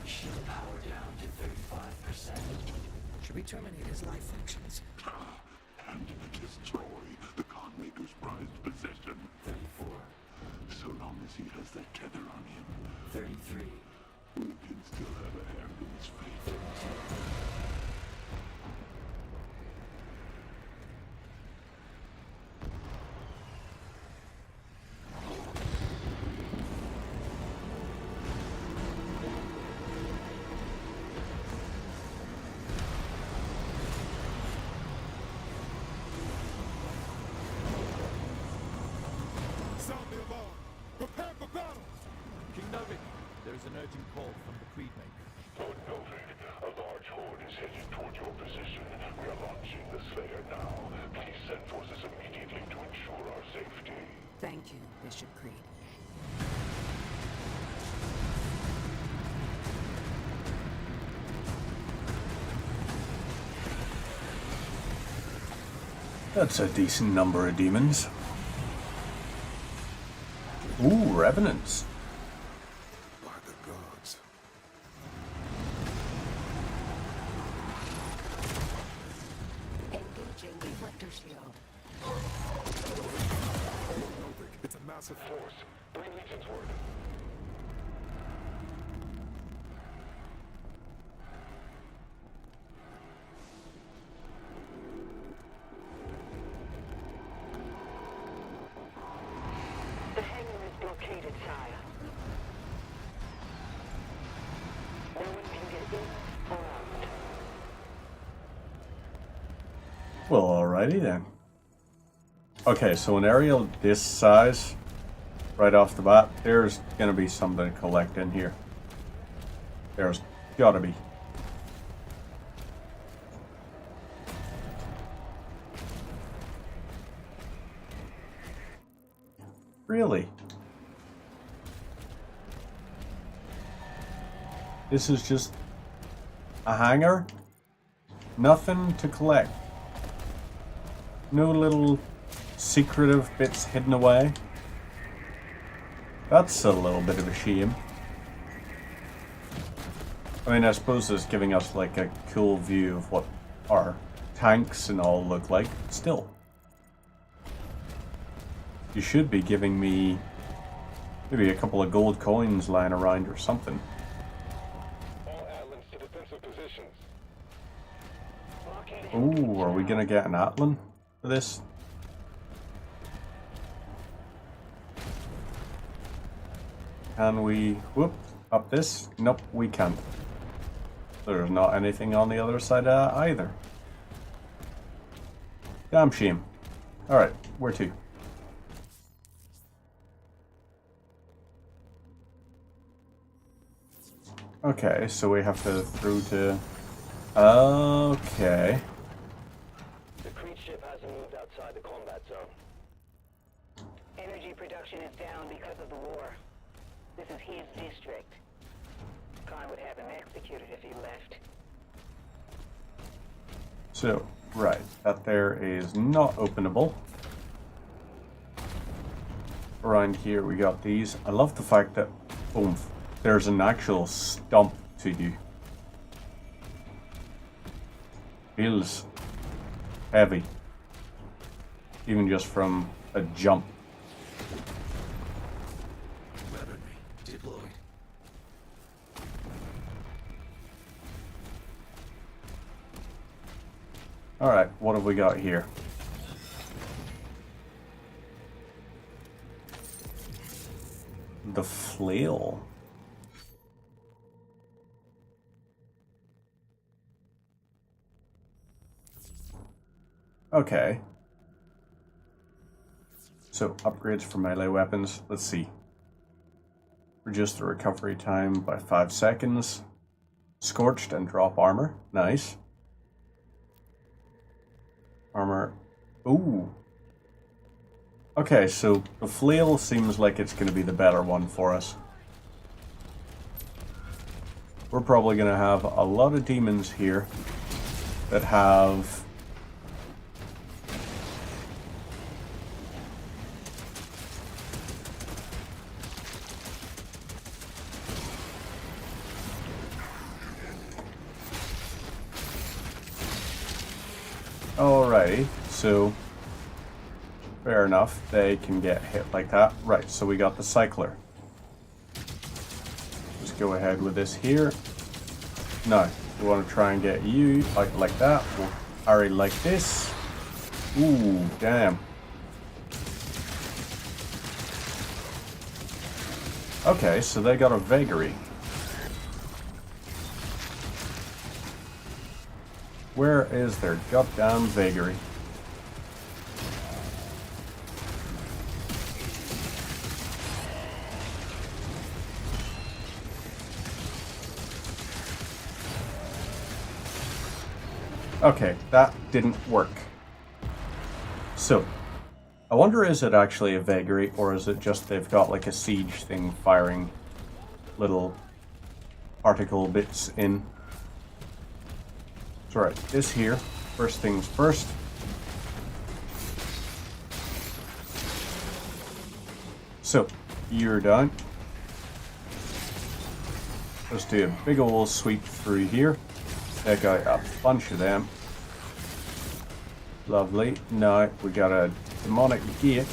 Shield power down to 35%. Should we terminate his life functions? And destroy the Conmaker's prized possession. 34. So long as he has that tether on him, 33. we can still have a hand in his fate. 32. Something an urgent call from the Creed Maker. Lord Novid, a large horde is headed toward your position. We are launching the Slayer now. Please send forces immediately to ensure our safety. Thank you, Bishop Creed. That's a decent number of demons. Ooh, revenants. By the gods. Engaging reflector shield. Novik, it's a massive force. 3 legions worth. The hangar is blockaded, sire. No one can get in or out. Well, alrighty then. Okay, so an area this size, right off the bat, there's gonna be something to collect in here. There's gotta be. Really? This is just a hangar? Nothing to collect. No little secretive bits hidden away. That's a little bit of a shame. I mean, I suppose it's giving us like a cool view of what our tanks and all look like. Still. You should be giving me maybe a couple of gold coins lying around or something. All Atlan's to defensive positions. Ooh, are we gonna get an Atlan for this? Can we whoop up this? Nope, we can't. There's not anything on the other side of that either. Damn shame. Alright, where to? Okay, so we have to through to... Okay. The Creed ship hasn't moved outside the combat zone. Energy production is down because of the war. This is his district. Khan would have him executed if he left. So, right, that there is not openable. Around here we got these. I love the fact that, oomph, there's an actual stomp to you. Feels heavy. Even just from a jump. Weaponry deployed. Alright, what have we got here? The flail. Okay. So, upgrades for melee weapons. Let's see. Reduce the recovery time by 5 seconds. Scorched and drop armor. Nice. Armor. Ooh. Okay, so the flail seems like it's going to be the better one for us. We're probably going to have a lot of demons here that have... Alrighty, so fair enough, they can get hit like that. Right, so we got the cycler. Let's go ahead with this here. No, we want to try and get you like that. We'll parry like this. Ooh, damn. Okay, so they got a vagary. Where is their goddamn vagary? Okay, that didn't work. So, I wonder, is it actually a vagary, or is it just they've got like a siege thing firing little particle bits in? That's right, this here, first things first. So, you're done. Let's do a big old sweep through here. Take out a bunch of them. Lovely. Now we got a demonic gate.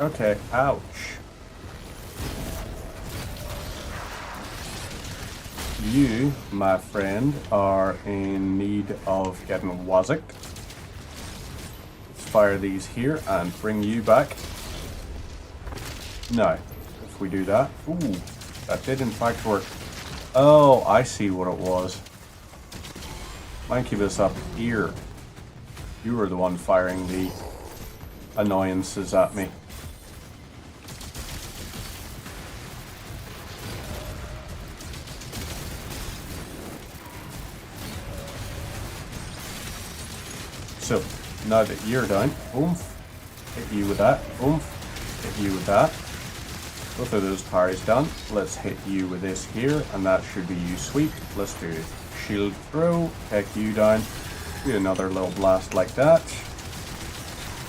Okay, ouch. You, my friend, are in need of getting Wazik. Let's fire these here and bring you back. Now, if we do that... Ooh, that did in fact work. Oh, I see what it was. Incubus up here. You were the one firing the annoyances at me. So, now that you're down, oomph, hit you with that, oomph, hit you with that. Both of those parries done. Let's hit you with this here, and that should be you sweep. Let's do shield throw, take you down, do another little blast like that.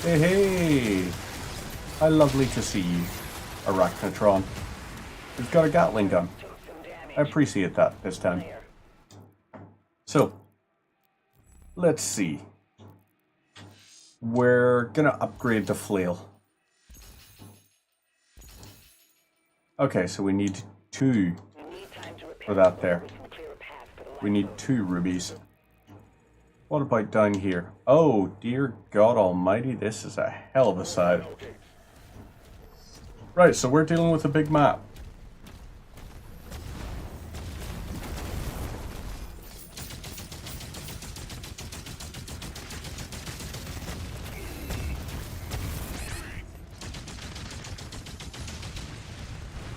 Hey, hey! How lovely to see you, Arachnotron. You've got a Gatling gun. I appreciate that this time. So, let's see. We're gonna upgrade the flail. Okay, so we need 2 for that there. We need 2 rubies. What about down here? Oh, dear God almighty, this is a hell of a side. Right, so we're dealing with a big map.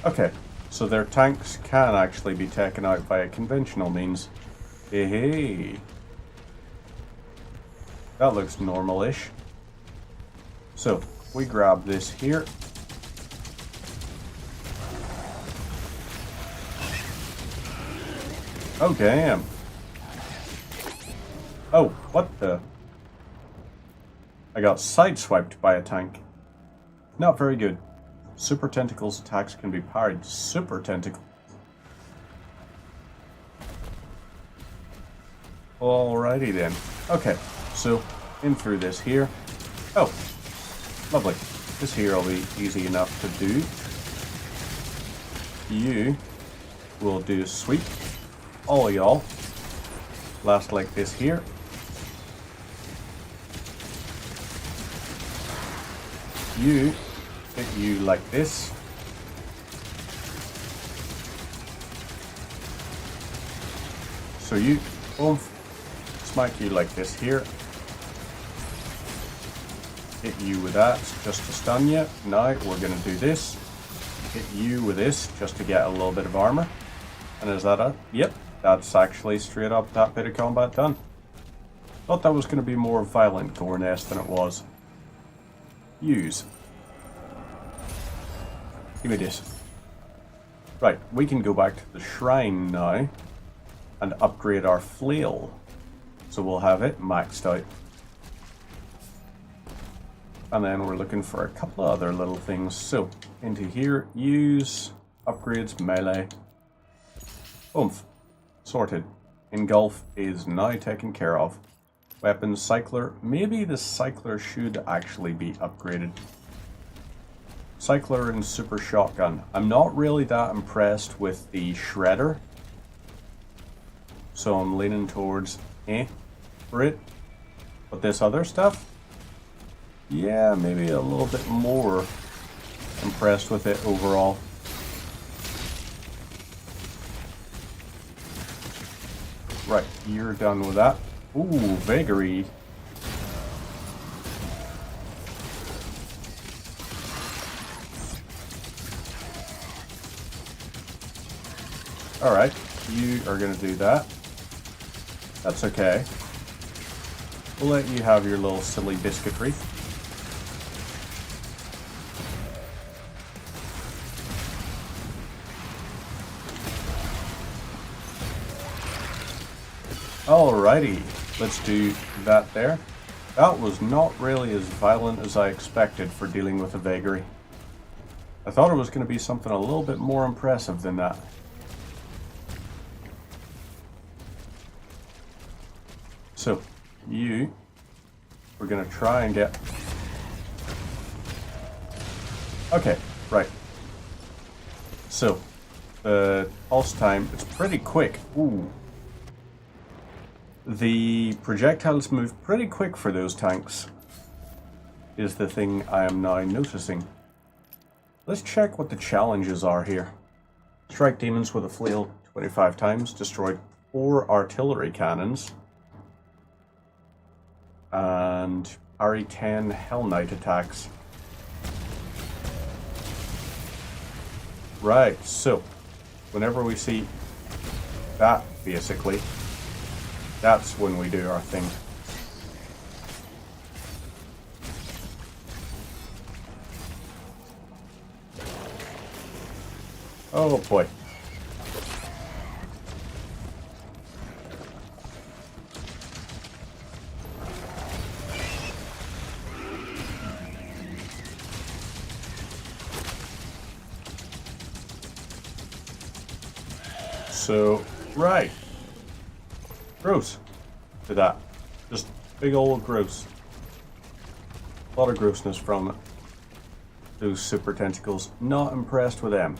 Okay, so their tanks can actually be taken out via conventional means. Hey, hey. That looks normal-ish. So, we grab this here. Oh, damn. Oh, what the? I got sideswiped by a tank. Not very good. Super Tentacles attacks can be parried. Super Tentacle. Alrighty then. Okay, so in through this here. Oh, lovely. This here will be easy enough to do. You will do a sweep. All y'all. Last like this here. You hit you like this. So you oomph, smite you like this here. Hit you with that just to stun you. Now we're going to do this. Hit you with this just to get a little bit of armor. And is that it? Yep, that's actually straight up that bit of combat done. Thought that was going to be more violent Gore Nest than it was. Use. Give me this. Right, we can go back to the shrine now and upgrade our flail. So we'll have it maxed out. And then we're looking for a couple of other little things. So, into here, use, upgrades, melee. Oomph. Sorted. Engulf is now taken care of. Weapons, Cycler. Maybe the Cycler should actually be upgraded. Cycler and Super Shotgun. I'm not really that impressed with the Shredder. So I'm leaning towards for it. But this other stuff? Yeah, maybe a little bit more impressed with it overall. Right, you're done with that. Ooh, vagary. Alright, you are going to do that. That's okay. We'll let you have your little silly biscuitry. Alrighty, let's do that there. That was not really as violent as I expected for dealing with a vagary. I thought it was going to be something a little bit more impressive than that. So, we're going to try and get... Okay, right. So, the pulse time, it's pretty quick. Ooh. The projectiles move pretty quick for those tanks, is the thing I am now noticing. Let's check what the challenges are here. Strike demons with a flail 25 times, destroyed 4 artillery cannons, and parry 10 Hell Knight attacks. Right, so whenever we see that, basically, that's when we do our thing. Oh boy. So, right. Gross. To that. Just big old gross. A lot of grossness from it. Those super tentacles. Not impressed with them.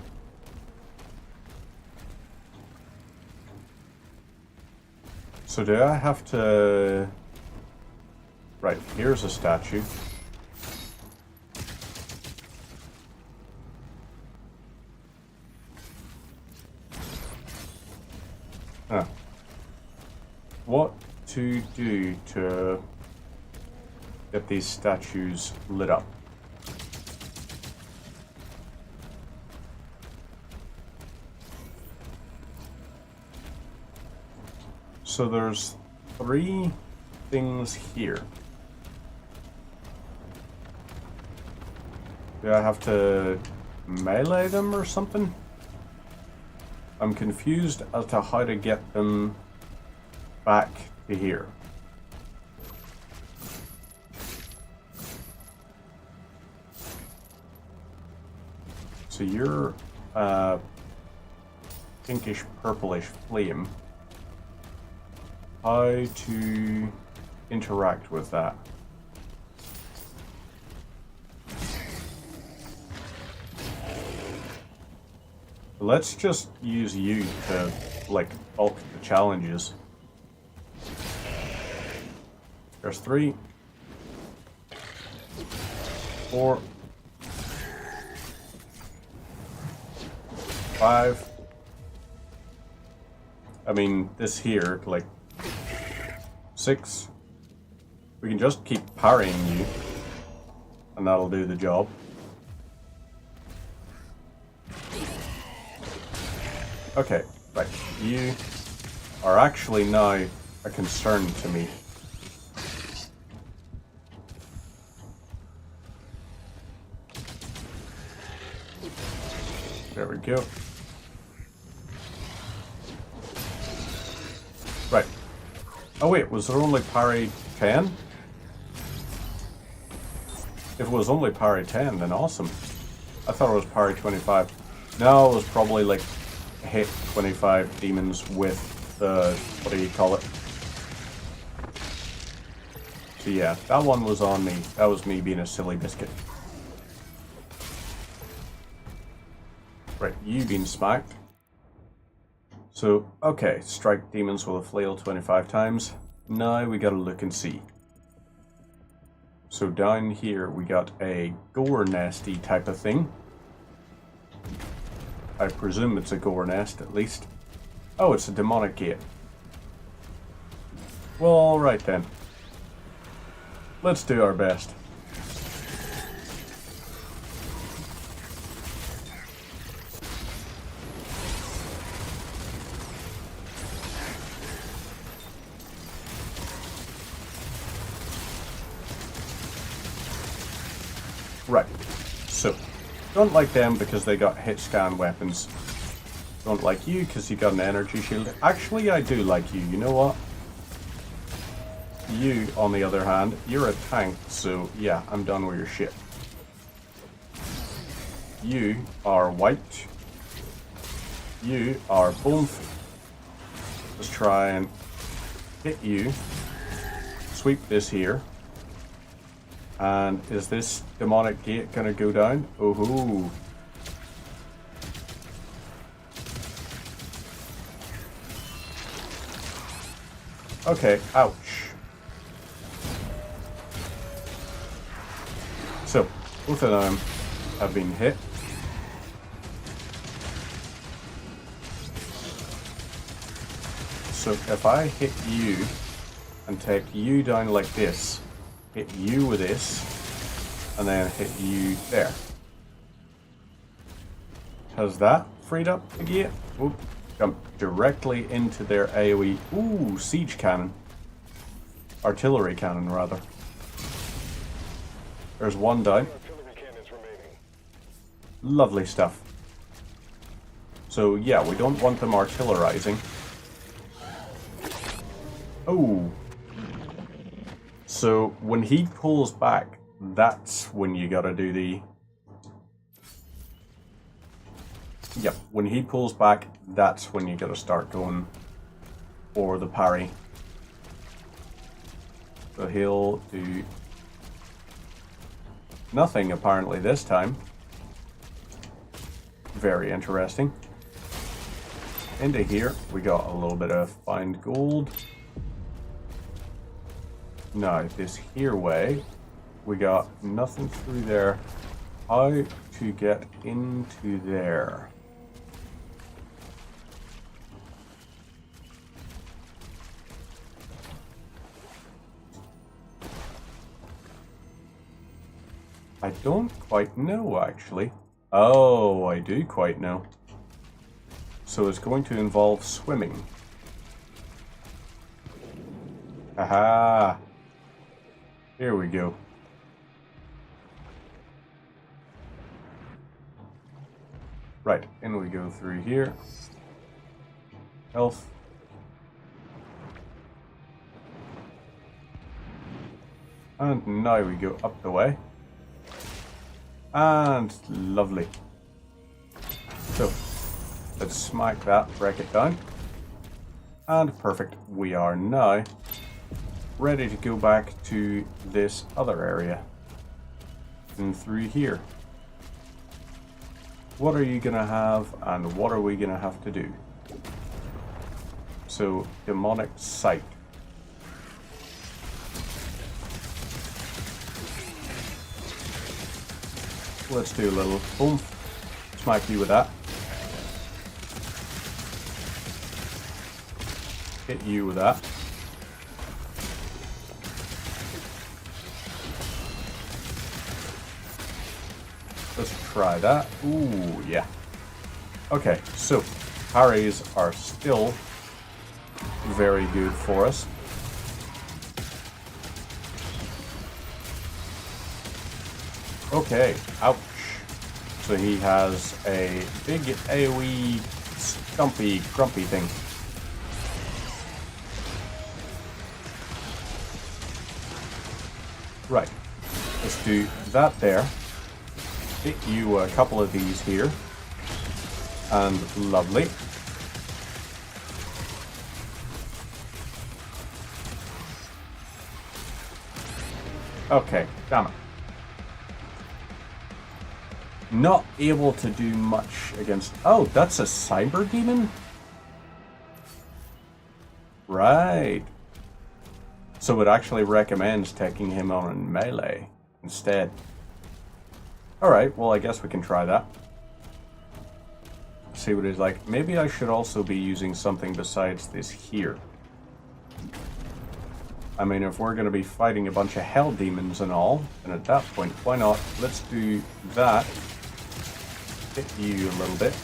So do I have to... Right, here's a statue. Huh. What to do to get these statues lit up? So there's 3 things here. Do I have to melee them or something? I'm confused as to how to get them back to here. So you're pinkish purplish flame. How to interact with that? Let's just use you to, like, bulk the challenges. There's 3, 4, 5. I mean, this here, like, 6. We can just keep parrying you, and that'll do the job. Okay, right. You are actually now a concern to me. There we go. Right. Oh wait, was there only parry 10? If it was only parry 10, then awesome. I thought it was parry 25. No, it was probably like hit 25 demons with the, what do you call it? So yeah, that one was on me. That was me being a silly biscuit. Right, you being smacked. So, okay, strike demons with a flail 25 times. Now we gotta look and see. So down here we got a gore nasty type of thing. I presume it's a gore nest at least. Oh, it's a demonic gate. Well, alright then. Let's do our best. Right. So, don't like them because they got hit scan weapons. Don't like you because you got an energy shield. Actually, I do like you. You know what? You, on the other hand, you're a tank, so yeah, I'm done with your shit. You are white. You are both. Let's try and hit you. Sweep this here. And is this demonic gate gonna go down? Oh-hoo. Okay, ouch. So, both of them have been hit. So if I hit you and take you down like this, hit you with this, and then hit you there. Has that freed up the gate? Oop, jump directly into their AoE. Ooh, siege cannon. Artillery cannon, rather. There's one down. Lovely stuff. So yeah, we don't want them artillerizing. Oh. So when he pulls back, that's when you gotta do the... Yep, when he pulls back, that's when you gotta start going for the parry. So he'll do nothing apparently this time. Very interesting. Into here, we got a little bit of find gold. Now, this here way, we got nothing through there. How to get into there? I don't quite know, actually. Oh, I do quite know. So it's going to involve swimming. Aha! Here we go. Right, in we go through here. Health. And now we go up the way. And lovely. So, let's smack that, break it down. And perfect. We are now ready to go back to this other area. And through here. What are you gonna have and what are we gonna have to do? So, demonic sight. Let's do a little boom. Smack you with that. Hit you with that. Let's try that. Ooh, yeah. Okay, so parries are still very good for us. Okay, ouch. So he has a big AoE stumpy, grumpy thing. Right, let's do that there. Hit you a couple of these here. And lovely. Okay, damn it. Not able to do much against... Oh, that's a cyber demon? Right. So it actually recommends taking him on in melee instead. Alright, well I guess we can try that. See what it's like. Maybe I should also be using something besides this here. I mean, if we're going to be fighting a bunch of hell demons and all, then at that point, why not? Let's do that. Hit you a little bit.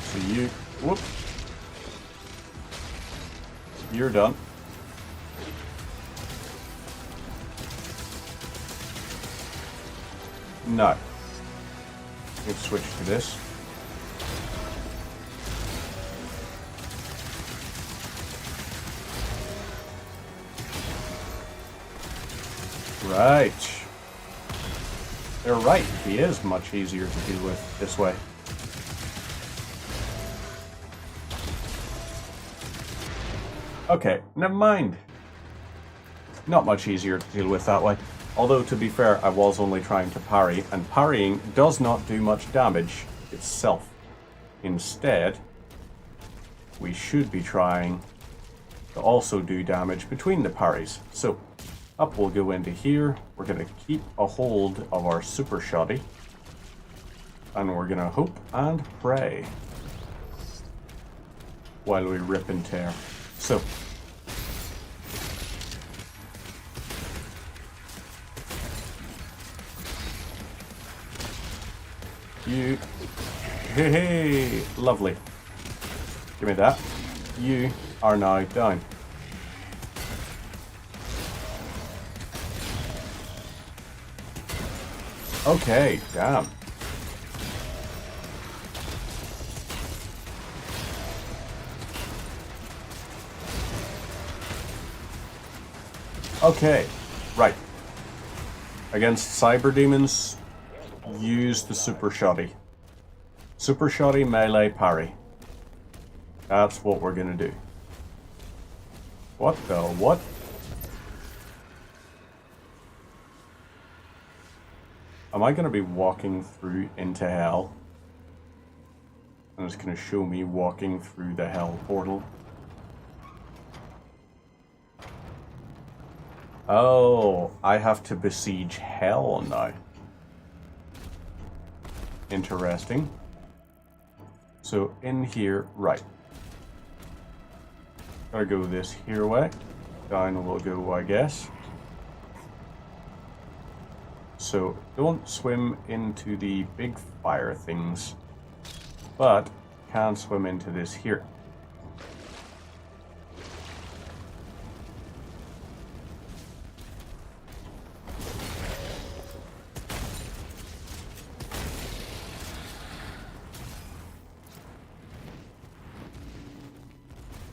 So you, whoop. You're done. No. Let's switch to this. Right. They're right. He is much easier to deal with this way. Okay, never mind. Not much easier to deal with that way. Although, to be fair, I was only trying to parry, and parrying does not do much damage itself. Instead, we should be trying to also do damage between the parries. So, up we'll go into here. We're going to keep a hold of our super shoddy. And we're going to hope and pray while we rip and tear. So, you, hey, lovely. Give me that. You are now down. Okay, damn. Okay, right. Against cyber demons, use the super shoddy. Super shoddy melee parry. That's what we're gonna do. What the what? Am I gonna be walking through into hell? And it's gonna show me walking through the hell portal. Oh, I have to besiege hell now. Interesting. So in here, right. Gotta go this here way. Down we'll go, I guess. So don't swim into the big fire things, but can swim into this here.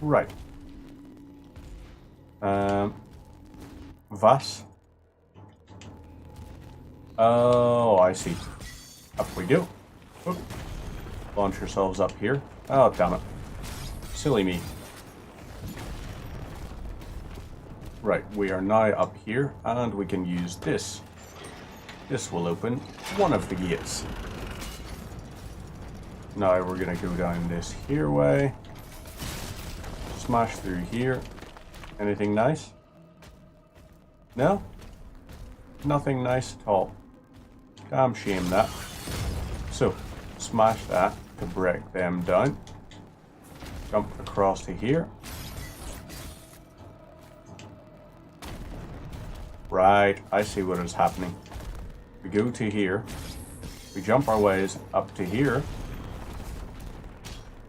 Right. Vas. Oh, I see. Up we go. Oop. Launch yourselves up here. Oh, damn it. Silly me. Right, we are now up here, and we can use this. This will open one of the gates. Now we're gonna go down this here way. Smash through here. Anything nice? No? Nothing nice at all. Damn shame that. So, smash that to break them down. Jump across to here. Right, I see what is happening. We go to here. We jump our ways up to here.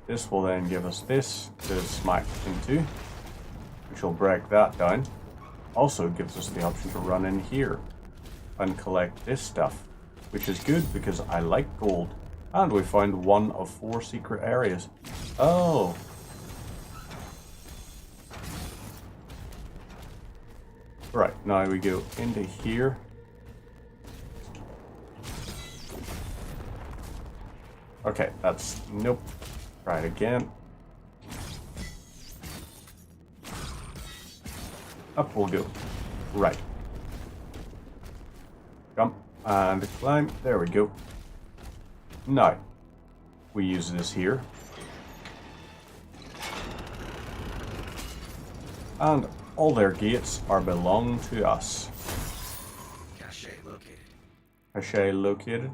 This will then give us this to smack into, which will break that down. Also gives us the option to run in here and collect this stuff, which is good because I like gold. And we found one of 4 secret areas. Oh. Right, now we go into here. Okay, that's, nope. Try it again. Up we'll go. Right. Jump and climb. There we go. Now, we use this here. And all their gates are belong to us. Cache located. Cache located.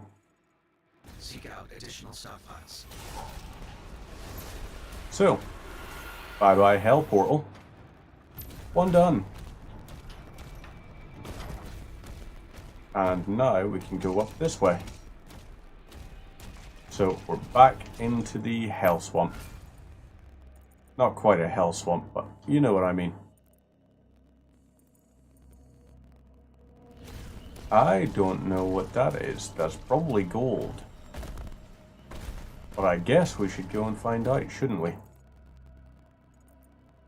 Seek out additional stockpiles. So, bye-bye hell portal. One done. And now we can go up this way. So we're back into the hell swamp. Not quite a hell swamp, but you know what I mean. I don't know what that is. That's probably gold. But I guess we should go and find out, shouldn't we?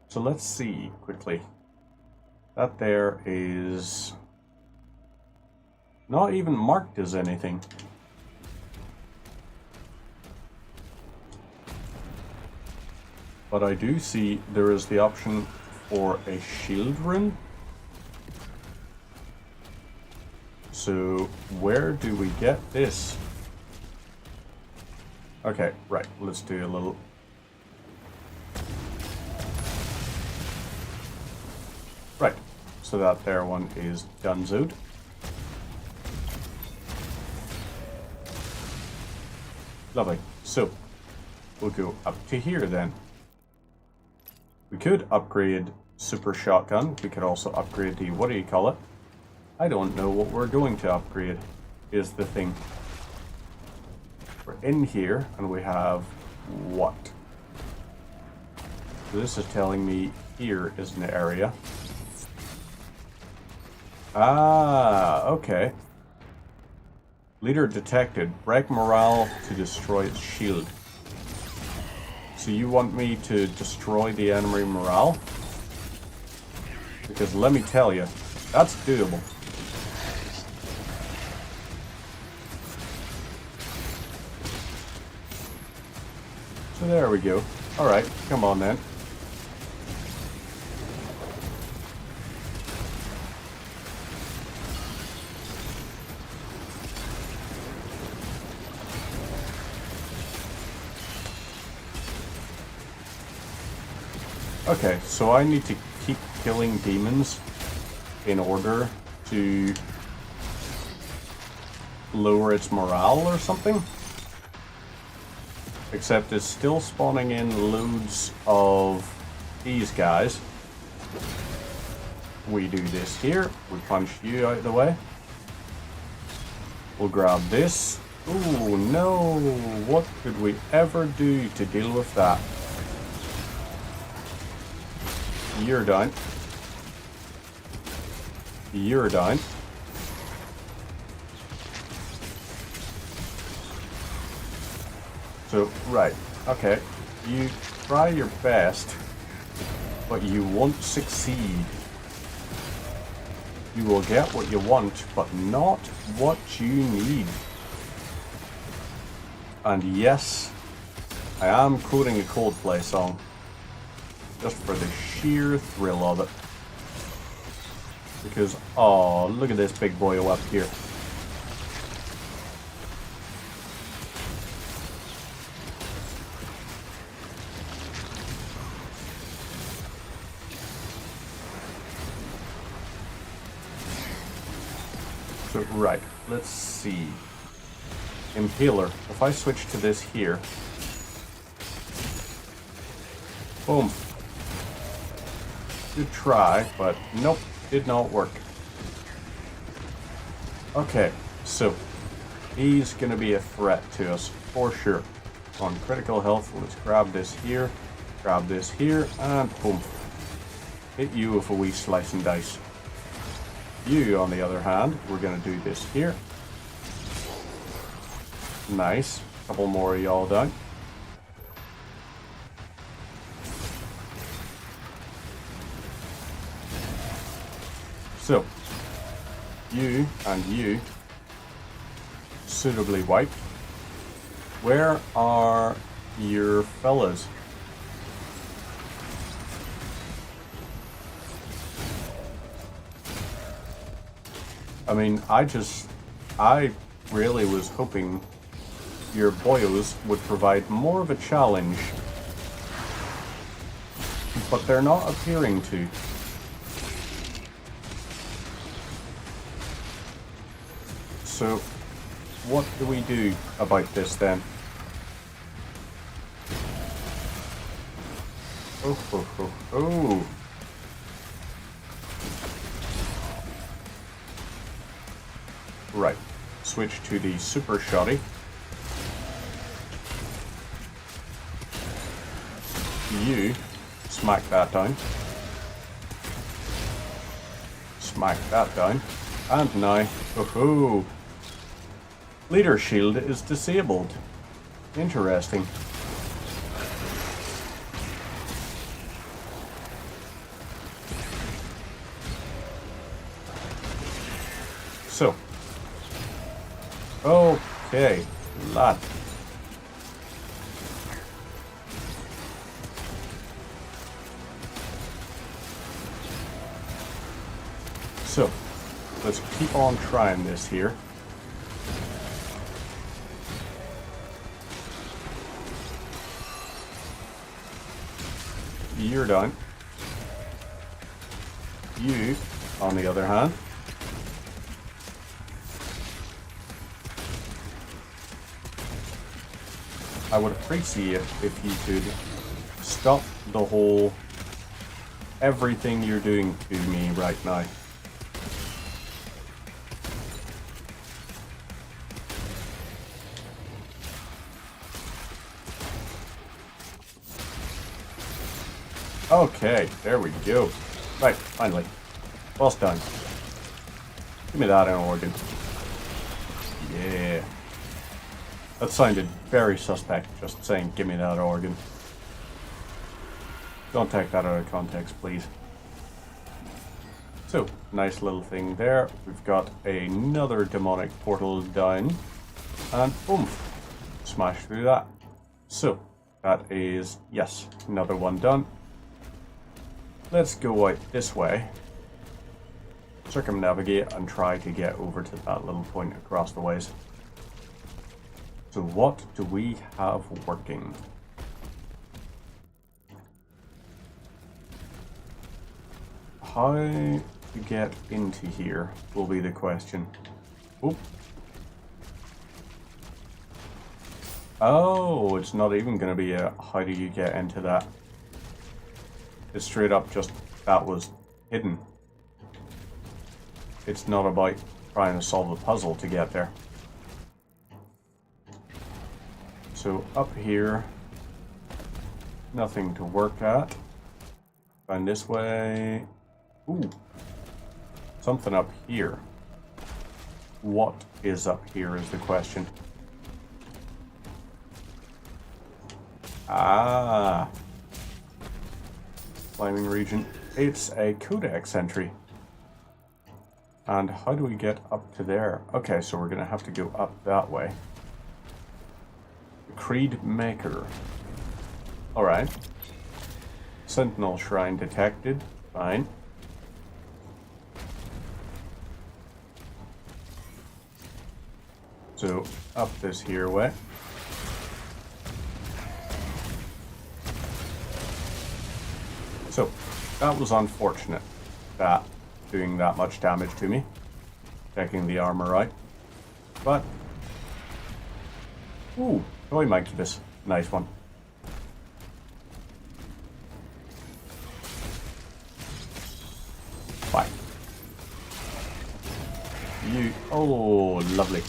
So let's see quickly. That there is not even marked as anything. But I do see there is the option for a shield rune. So where do we get this? Okay, right, let's do a little. Right, so that there one is donezoed. Lovely. So we'll go up to here then. We could upgrade super shotgun. We could also upgrade the, what do you call it? I don't know what we're going to upgrade, is the thing. We're in here and we have what? So this is telling me here is an area. Ah, okay. Leader detected. Break morale to destroy its shield. So you want me to destroy the enemy morale? Because let me tell you, that's doable. So there we go. Alright, come on then. Okay, so I need to keep killing demons in order to lower its morale or something? Except it's still spawning in loads of these guys. We do this here. We punch you out of the way. We'll grab this. Ooh, no! What could we ever do to deal with that? You're done. You're done. So, right, okay, you try your best, but you won't succeed. You will get what you want, but not what you need. And yes, I am quoting a Coldplay song, just for the sheer thrill of it. Because, oh, look at this big boy up here. So, right, let's see. Impaler. If I switch to this here. Boom. Good try, but nope, did not work. Okay, so he's gonna be a threat to us for sure. On critical health, let's grab this here, and boom. Hit you with a wee slice and dice. You, on the other hand, we're gonna do this here. Nice. Couple more of y'all done. So, you and you, suitably wiped. Where are your fellas? I mean, I really was hoping your boyos would provide more of a challenge, but they're not appearing to. So, what do we do about this then? Oh, oh, oh, oh. Right, switch to the super shotty. You Smack that down. Smack that down. And now, oh, leader shield is disabled. Interesting. So, okay, lad. So, let's keep on trying this here. You're done. You, on the other hand, I would appreciate if you could stop the whole everything you're doing to me right now. Okay, there we go. Right, finally. Well done. Give me that in organ. Yeah. That sounded very suspect, just saying, give me that organ. Don't take that out of context, please. So, nice little thing there. We've got another demonic portal down. And boom. Smash through that. So, that is, yes, another one done. Let's go out this way. Circumnavigate and try to get over to that little point across the ways. So what do we have working? How to get into here will be the question. Oop. Oh, it's not even going to be a how do you get into that. It's straight up just that was hidden. It's not about trying to solve a puzzle to get there. So up here, nothing to work at. Find this way. Ooh, something up here. What is up here is the question. Ah, climbing region. It's a codex entry. And how do we get up to there? Okay, so we're gonna have to go up that way. Creed Maker. Alright. Sentinel Shrine detected. Fine. So, up this here way. So, that was unfortunate, that doing that much damage to me. Taking the armor out. But, ooh, toy Mancubus. Nice one. Fine. You, oh, lovely.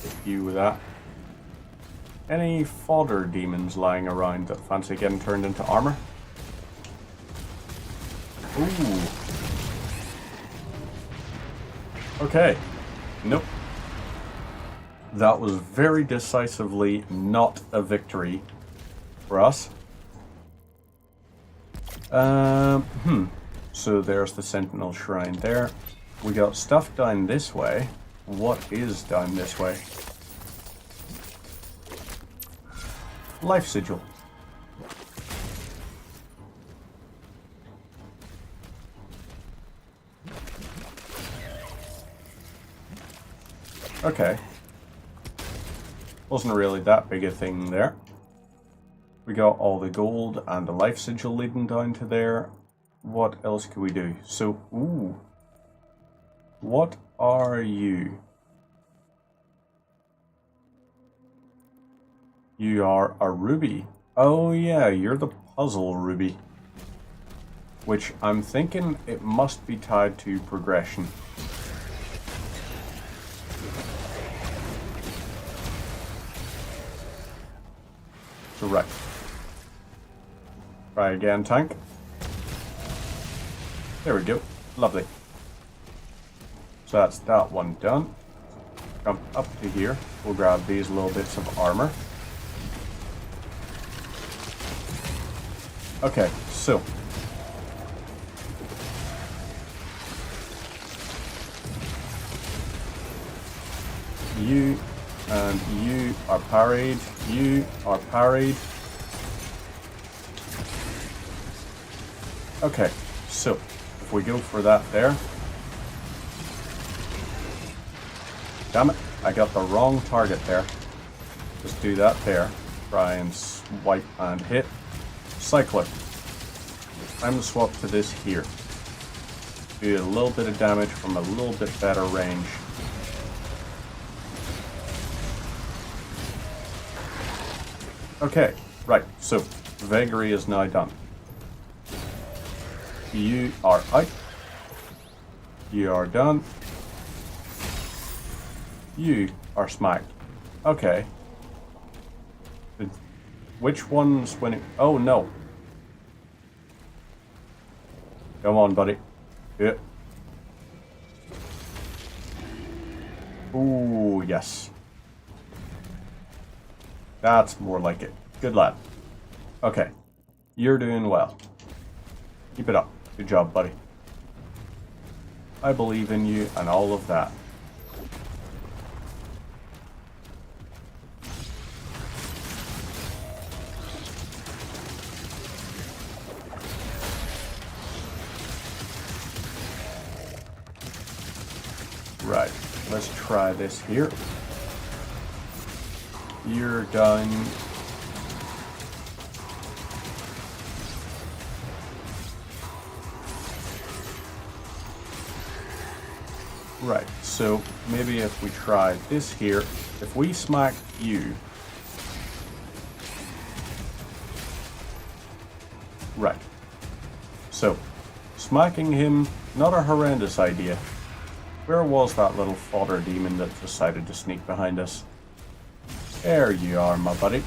Hit you with that. Any fodder demons lying around that fancy getting turned into armor? Ooh. Okay. Nope. That was very decisively not a victory for us. So there's the Sentinel Shrine there. We got stuff down this way. What is down this way? Life Sigil. Okay. Wasn't really that big a thing there. We got all the gold and the life sigil leading down to there. What else can we do? So, ooh. What are you? You are a ruby. Oh yeah, you're the puzzle ruby. Which I'm thinking it must be tied to progression. So right. Try again, tank. There we go. Lovely. So that's that one done. Jump up to here. We'll grab these little bits of armor. Okay, so. You and you are parried. You are parried. Okay, so if we go for that there. Damn it, I got the wrong target there. Just do that there. Try and swipe and hit. Cycler. Time to swap to this here. Do a little bit of damage from a little bit better range. Okay, right, so Vagary is now done. You are out. You are done. You are smacked. Okay. Which one's winning? Oh no. Come on, buddy. Yeah. Ooh, yes. That's more like it. Good lad. Okay. You're doing well. Keep it up. Good job, buddy. I believe in you and all of that. Right, let's try this here. You're done. Right, so maybe if we try this here, if we smack you. Right. So, smacking him, not a horrendous idea. Where was that little fodder demon that decided to sneak behind us? There you are, my buddy.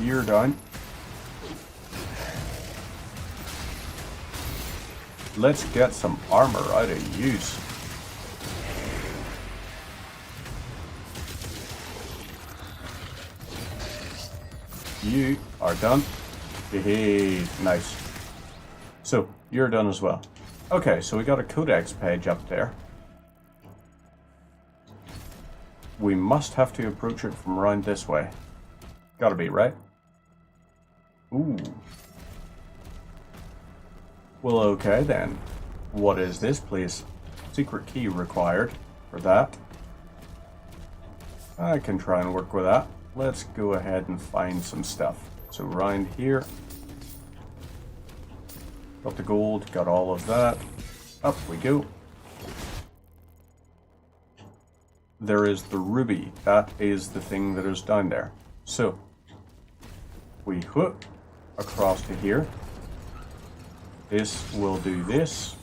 You're done. Let's get some armor out of use. You are done. Hey, nice. So, you're done as well. Okay, so we got a codex page up there. We must have to approach it from around this way. Gotta be, right? Ooh. Well, okay then. What is this, please? Secret key required for that. I can try and work with that. Let's go ahead and find some stuff. So round here. Got the gold, got all of that. Up we go. There is the ruby. That is the thing that is down there. So, we hook across to here. This will do this.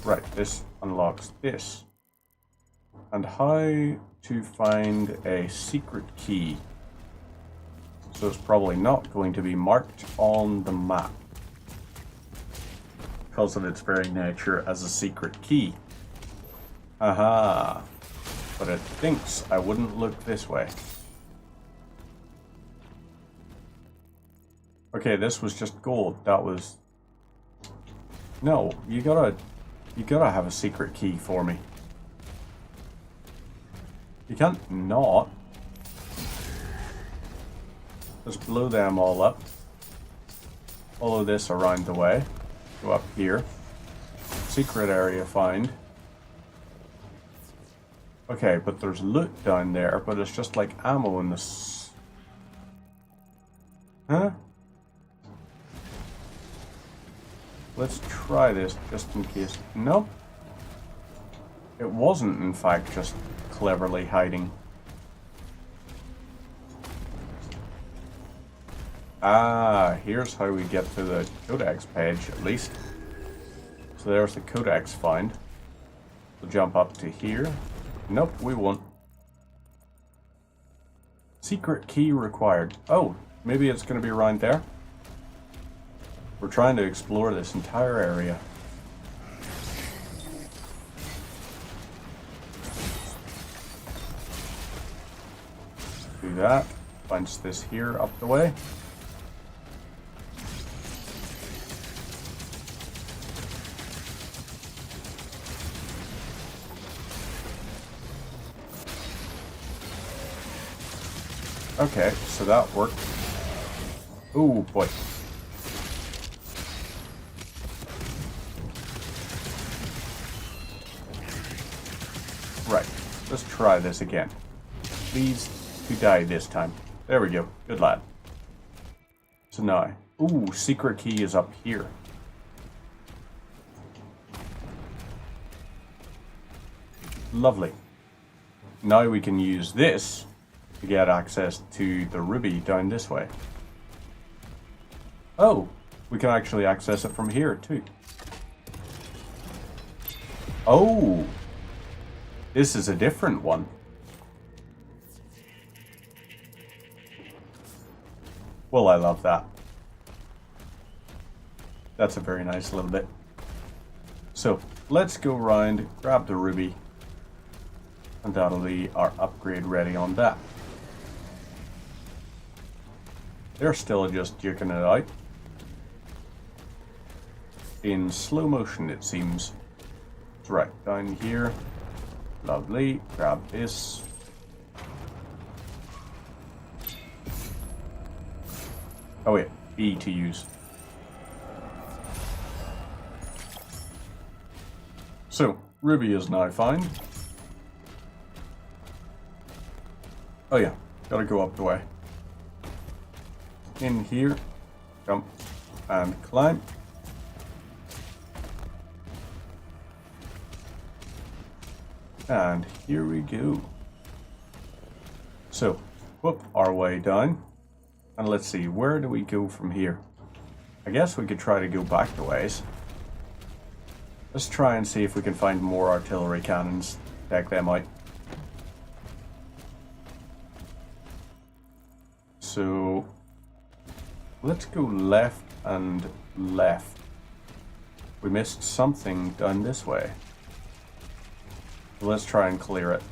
Right, this unlocks this. And how to find a secret key. So it's probably not going to be marked on the map because of its very nature as a secret key. Aha. But it thinks I wouldn't look this way. Okay, this was just gold. That was... No, you gotta have a secret key for me. You can't not. Just blow them all up. Follow this around the way. Go up here. Secret area find. Okay, but there's loot down there, but it's just like ammo in this. Huh? Let's try this just in case. Nope. It wasn't, in fact, just cleverly hiding. Ah, here's how we get to the codex page, at least. So there's the codex find. We'll jump up to here. Nope, we won't. Secret key required. Oh, maybe it's going to be around there. We're trying to explore this entire area. Do that. Punch this here up the way. Okay, so that worked. Ooh, boy. Right, let's try this again. Please to die this time. There we go. Good lad. So now, ooh, secret key is up here. Lovely. Now we can use this to get access to the ruby down this way. Oh, we can actually access it from here too. Oh, this is a different one. Well, I love that. That's a very nice little bit. So, let's go around, grab the ruby, and that'll be our upgrade ready on that. They're still just duking it out. In slow motion, it seems. It's right down here. Lovely. Grab this. Oh wait, E to use. So, ruby is now fine. Oh yeah, gotta go up the way. In here, jump and climb. And here we go. So, whoop our way down. And let's see, where do we go from here? I guess we could try to go back the ways. Let's try and see if we can find more artillery cannons. Take them out. So, let's go left and left. We missed something down this way. Let's try and clear it.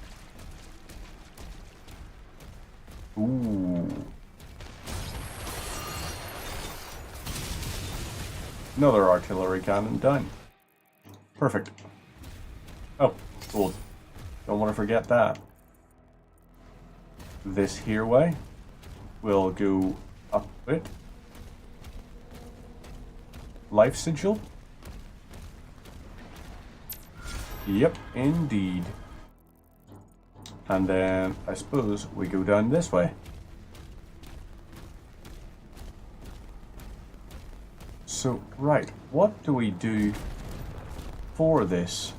Ooh. Another artillery cannon done. Perfect. Oh, cool. Don't want to forget that. This here way. We'll go up it. Life sigil? Yep, indeed. And then I suppose we go down this way. So, right, what do we do for this?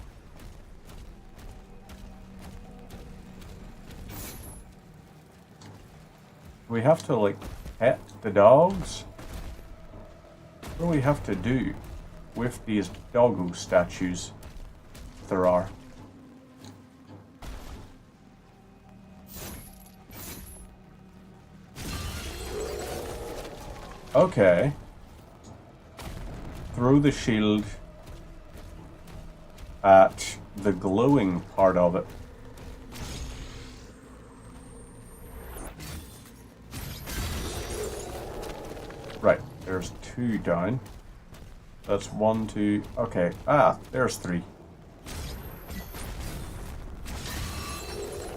We have to, like, pet the dogs? What do we have to do with these doggo statues? If there are. Okay. Throw the shield at the glowing part of it. Right, there's 2 down. That's 1, 2, okay. Ah, there's 3.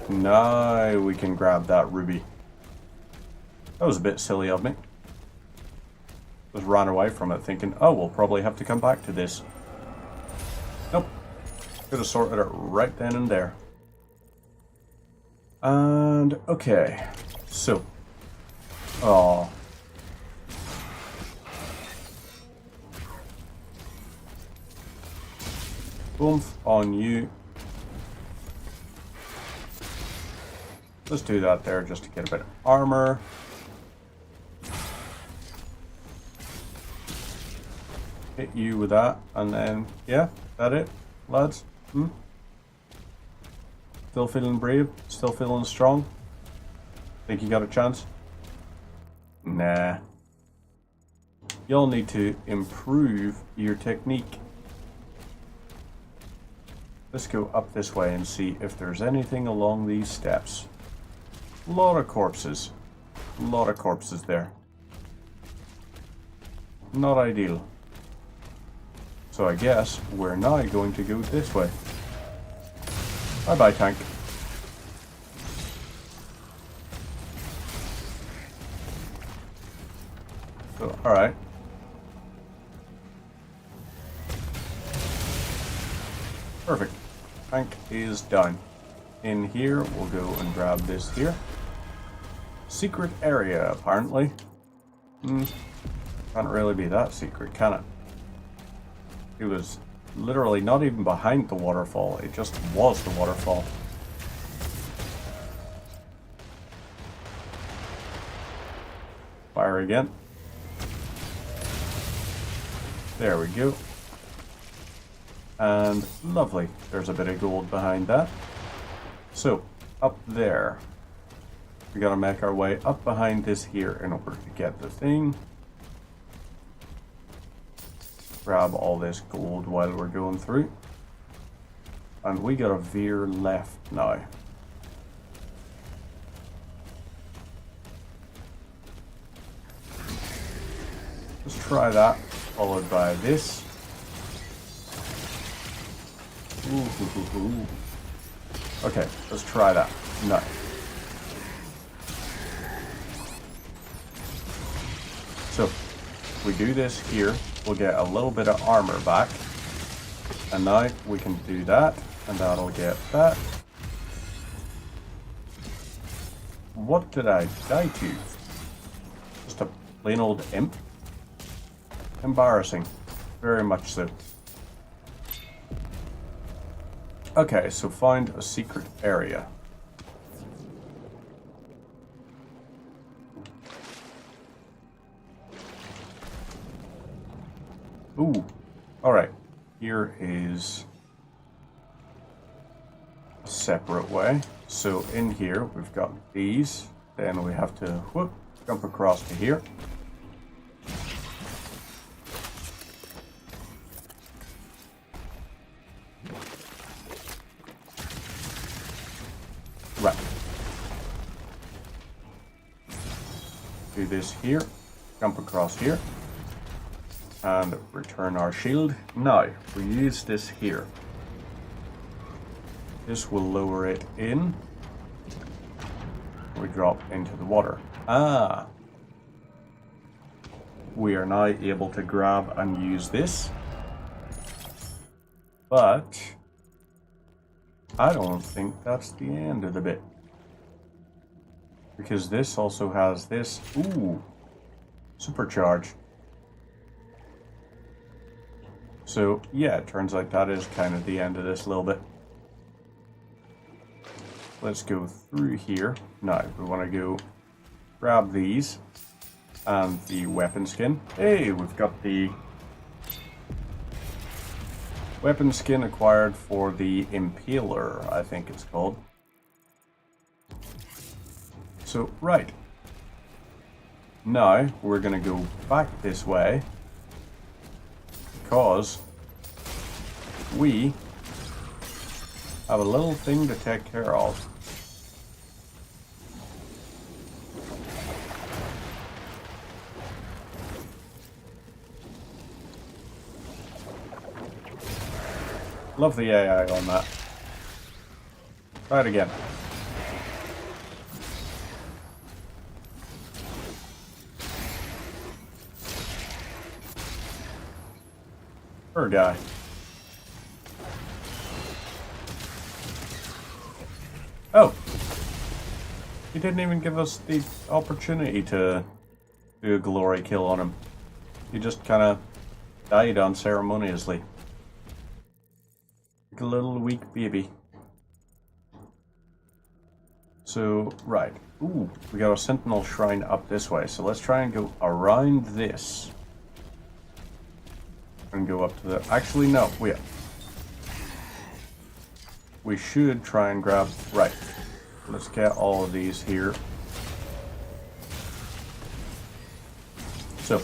Now we can grab that ruby. That was a bit silly of me. Just ran away from it thinking, oh, we'll probably have to come back to this. Nope. Could have sorted it right then and there. And, okay. So. Oh. Boomf on you. Let's do that there just to get a bit of armor. hit you with that, and then, yeah, that it, lads? Still feeling brave? Still feeling strong? Think you got a chance? Nah. Y'all need to improve your technique. Let's go up this way and see if there's anything along these steps. A lot of corpses. A lot of corpses there. Not ideal. So I guess we're now going to go this way. Bye-bye, tank. So, alright. Perfect. Tank is done. In here, we'll go and grab this here. Secret area, apparently. Can't really be that secret, can it? It was literally not even behind the waterfall, it just was the waterfall. Fire again. There we go. And lovely, there's a bit of gold behind that. So, up there. We gotta make our way up behind this here in order to get the thing. Grab all this gold while we're going through. And we gotta veer left now. Let's try that, followed by this. Ooh. Okay, let's try that. No. So, if we do this here, we'll get a little bit of armor back. And now we can do that, and that'll get that. What did I die to? Just a plain old imp? Embarrassing. Very much so. Okay, so find a secret area. Ooh, alright. Here is a separate way. So in here, we've got these. Then we have to jump across to here. Right. Do this here, jump across here, and return our shield. Now, we use this here. This will lower it in. We drop into the water. Ah! We are now able to grab and use this. But I don't think that's the end of the bit. Because this also has this. Ooh. Supercharge. So, yeah, it turns out that is kind of the end of this little bit. Let's go through here. Now, we want to go grab these and the weapon skin. Hey, we've got the weapon skin acquired for the Impaler, I think it's called. So, right. Now, we're going to go back this way. Because we have a little thing to take care of. Love the AI on that. Try it again. Poor guy. Oh! He didn't even give us the opportunity to do a glory kill on him. He just kind of died unceremoniously. Like a little weak baby. So, right. Ooh, we got a Sentinel Shrine up this way, so let's try and go around this. and go up to the... Actually, no, wait. We should try and grab... Right. Let's get all of these here. So,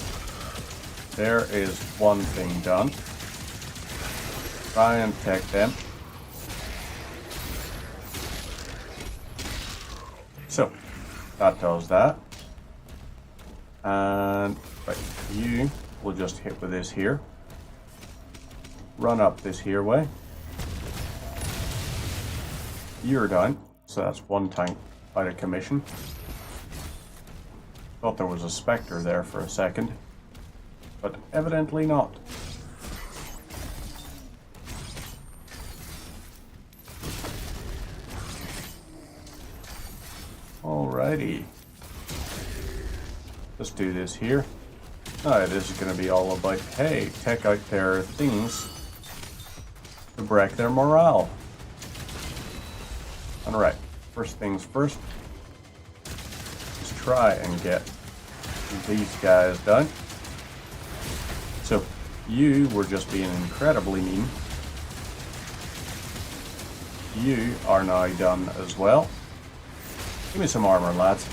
there is one thing done. Try and take them. So, that does that. And, right, you will just hit with this here. Run up this here way. You're done. So that's one tank out of commission. Thought there was a Spectre there for a second, but evidently not. Alrighty. Let's do this here. Alright, this is going to be all about, hey, take out their things to break their morale. Alright, first things first. Let's try and get these guys done. So, you were just being incredibly mean. You are now done as well. Give me some armor, lads.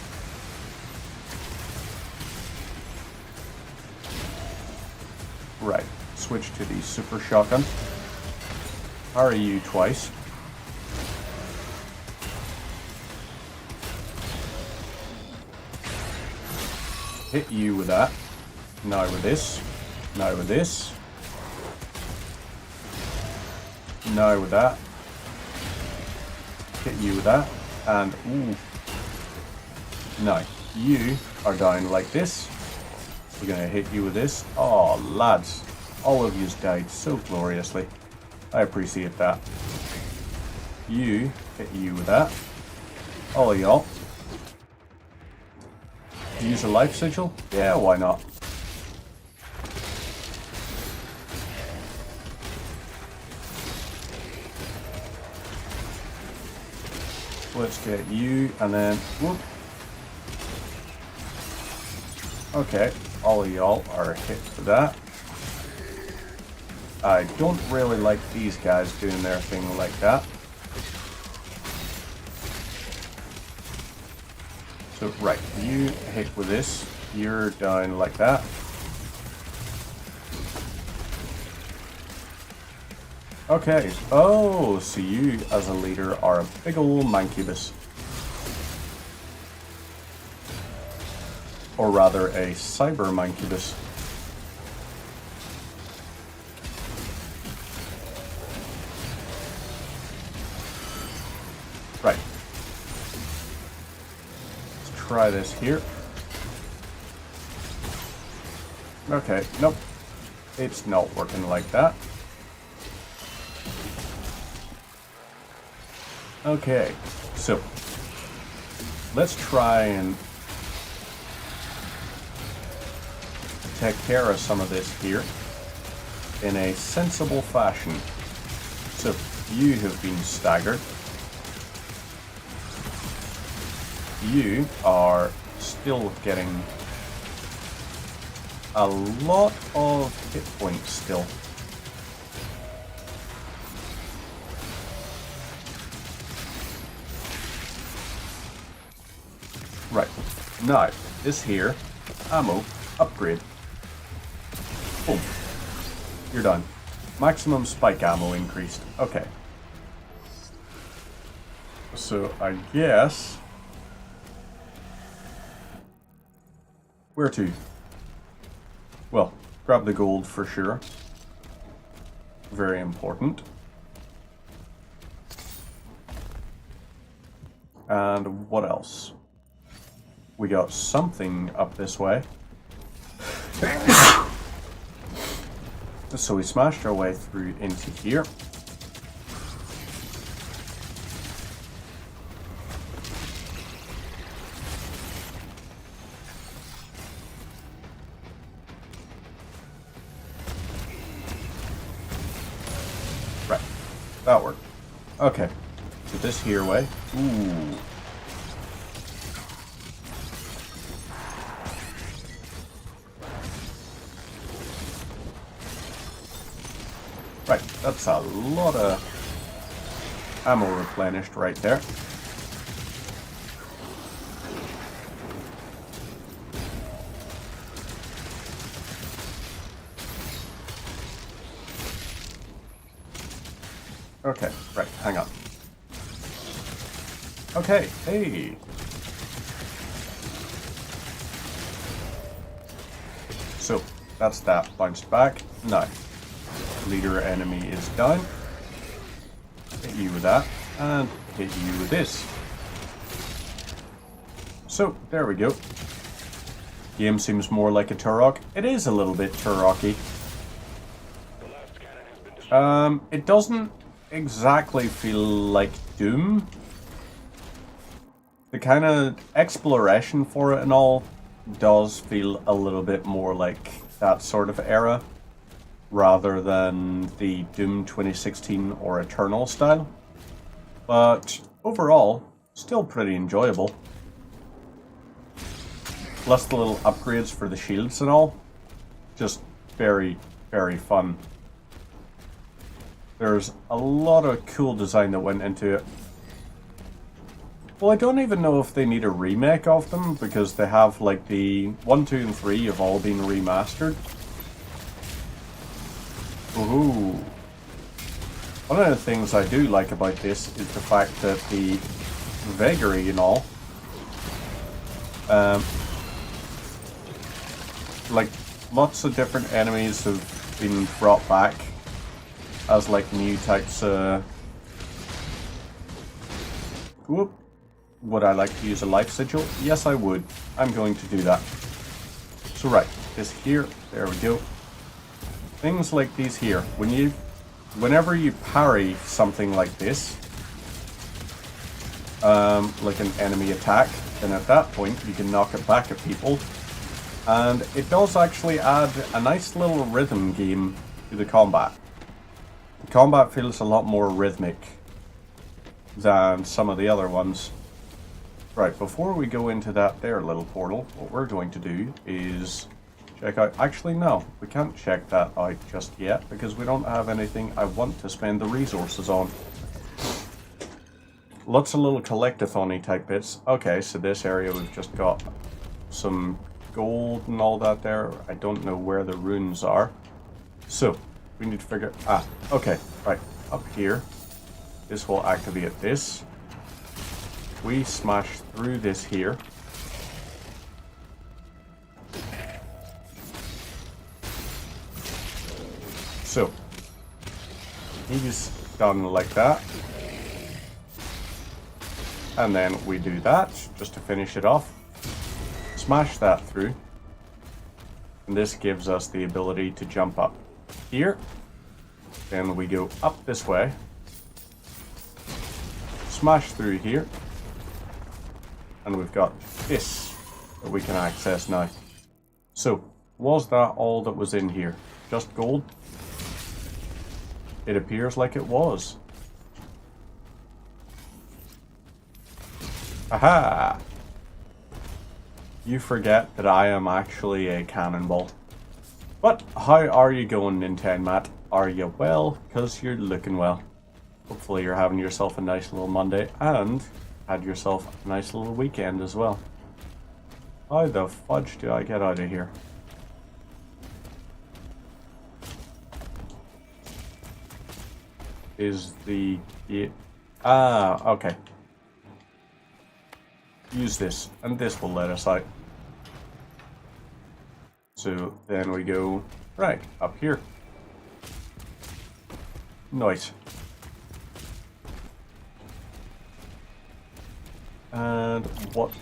Right, switch to the super shotgun. Parry you twice. Hit you with that. Now with this. Now with this. Now with that. Hit you with that. And ooh. Now, you are down like this. We're gonna hit you with this. Oh, lads. All of yous died so gloriously. I appreciate that. You, hit you with that. All of y'all. Use a life sigil? Yeah, why not? Let's get you, and then, whoop. Okay, all of y'all are hit for that. I don't really like these guys doing their thing like that. So, right, you hit with this, you're down like that. Okay, oh, so you as a leader are a big ol' mancubus. Or rather, a cyber mancubus. Right. Let's try this here. Okay, nope. It's not working like that. Okay, so let's try and take care of some of this here in a sensible fashion. So you have been staggered. You are still getting a lot of hit points still. Right, now, this here, ammo, upgrade. Boom. You're done. Maximum spike ammo increased. Okay. So, I guess... where to? Well, grab the gold for sure. Very important. And what else? We got something up this way. So we smashed our way through into here. Right. That worked. Okay. So this here way. Ooh. Right, that's a lot of ammo replenished right there. Okay, right, hang on. Okay, hey. So, that's that bounced back. Now, leader enemy is down. Hit you with that, and hit you with this. So, there we go. Game seems more like a Turok. It is a little bit Turok-y. It doesn't exactly feel like Doom. The kind of exploration for it and all does feel a little bit more like that sort of era rather than the Doom 2016 or Eternal style. But overall, still pretty enjoyable. Plus the little upgrades for the shields and all. Just very, very fun. There's a lot of cool design that went into it. Well, I don't even know if they need a remake of them, because they have, like, the 1, 2, and 3 have all been remastered. Ooh. One of the things I do like about this is the fact that the vagary and all, like, lots of different enemies have been brought back as, like, new types of... Whoop. Would I like to use a life sigil? Yes, I would. I'm going to do that. So right, this here, there we go. Things like these here. Whenever you parry something like this, like an enemy attack, then at that point you can knock it back at people. And it does actually add a nice little rhythm game to the combat. The combat feels a lot more rhythmic than some of the other ones. Right, before we go into that there little portal, what we're going to do is check out... Actually, no, we can't check that out just yet, because we don't have anything I want to spend the resources on. Lots of little collectathon-y type bits. Okay, so this area we've just got some gold and all that there. I don't know where the runes are. So, we need to figure... Ah, okay, right, up here. This will activate this. We smash through this here. So, he's done like that. And then we do that, just to finish it off. Smash that through. And this gives us the ability to jump up here. Then we go up this way. Smash through here. And we've got this that we can access now. So, was that all that was in here? Just gold? It appears like it was. Aha! You forget that I am actually a cannonball. But how are you going, Nintendo Matt? Are you well? Because you're looking well. Hopefully you're having yourself a nice little Monday and had yourself a nice little weekend as well. How the fudge do I get out of here? Is the... Ah, okay. Use this, and this will let us out. So then we go right up here. Nice. And what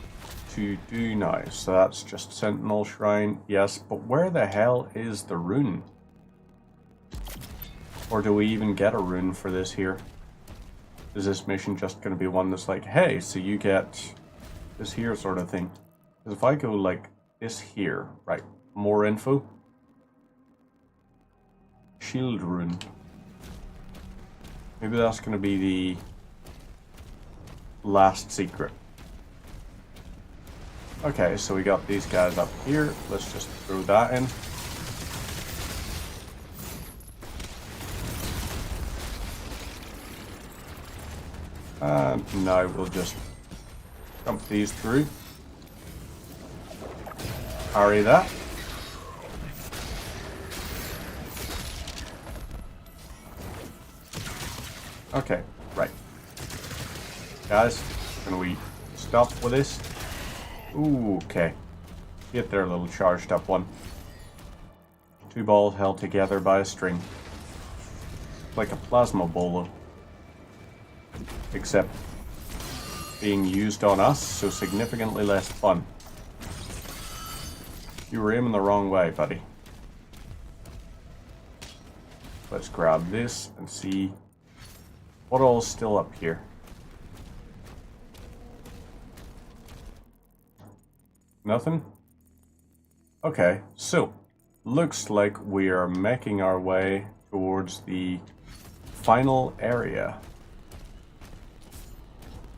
to do now? So that's just Sentinel Shrine, yes, but where the hell is the rune? Or do we even get a rune for this here? Is this mission just going to be one that's like, hey, so you get this here sort of thing? Because if I go like this here, right, more info. Shield rune. Maybe that's going to be the last secret. Okay, so we got these guys up here. Let's just throw that in. And now we'll just jump these through. Parry that. Okay, right. Guys, can we stop with this? Ooh, okay. Get there, little charged up one. Two balls held together by a string. Like a plasma bolo. Except being used on us, so significantly less fun. You were aiming the wrong way, buddy. Let's grab this and see what all's still up here. Nothing? Okay, so looks like we are making our way towards the final area.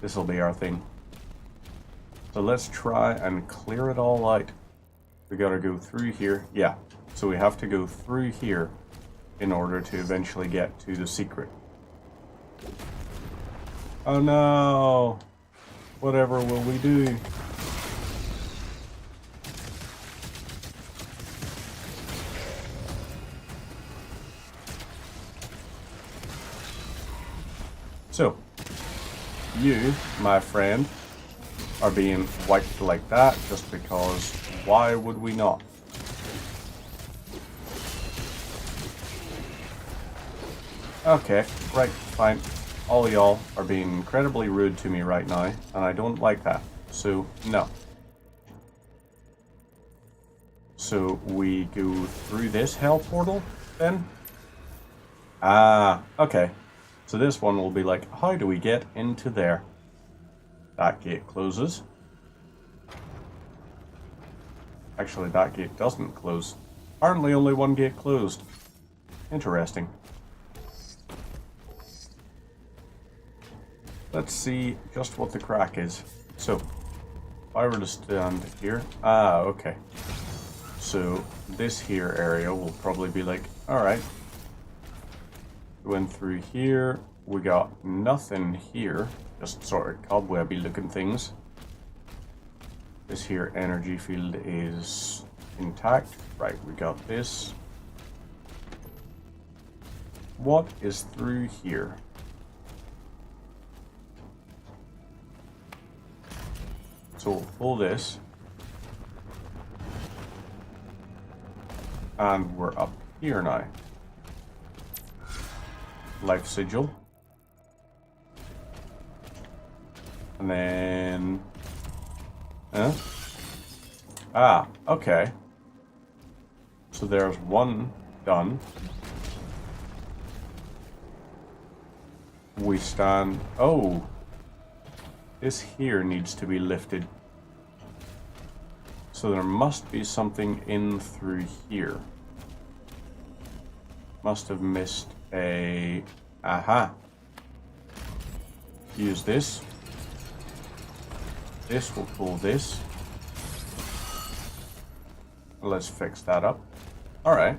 This'll be our thing. So let's try and clear it all out. We gotta go through here. Yeah, so we have to go through here in order to eventually get to the secret. Oh no! Whatever will we do? So, you, my friend, are being wiped like that just because why would we not? Okay, right, fine. All y'all are being incredibly rude to me right now, and I don't like that. So, no. So, we go through this hell portal, then? Ah, okay. So this one will be like, how do we get into there? That gate closes. Actually, that gate doesn't close. Apparently only one gate closed. Interesting. Let's see just what the crack is. So, if I were to stand here... Ah, okay. So, this here area will probably be like, alright. Went through here. We got nothing here. Just sort of cobwebby looking things. This here energy field is intact. Right, we got this. What is through here? So we'll pull this. And we're up here now. Life sigil. And then... Huh? Ah, okay. So there's one done. We stand... Oh! This here needs to be lifted. So there must be something in through here. Must have missed a... Aha! Use this. This will pull this. Let's fix that up. Alright.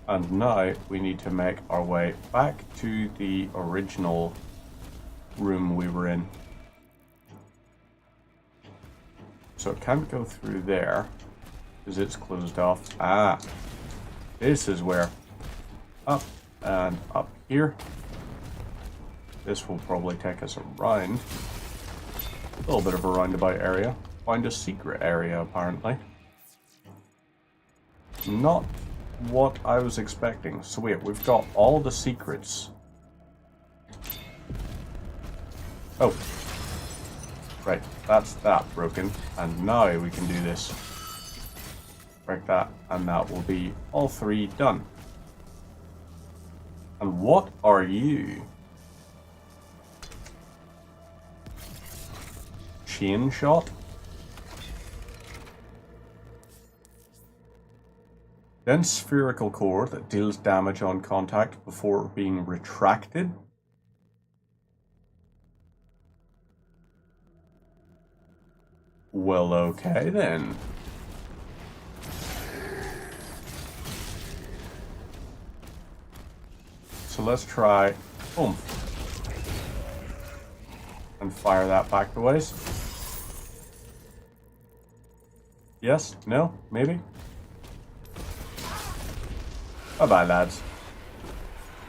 And now we need to make our way back to the original room we were in. So it can't go through there because it's closed off. Ah, this is where. Up and up here. This will probably take us around. A little bit of a roundabout area. Find a secret area, apparently. Not what I was expecting. So wait, we've got all the secrets. Oh. Right, that's that broken. And now we can do this. Break that, and that will be all three done. And what are you? Chain shot? Dense spherical core that deals damage on contact before being retracted. Well, okay then. So let's try. Boom. and fire that back the ways. Yes? No? Maybe? Bye-bye, lads.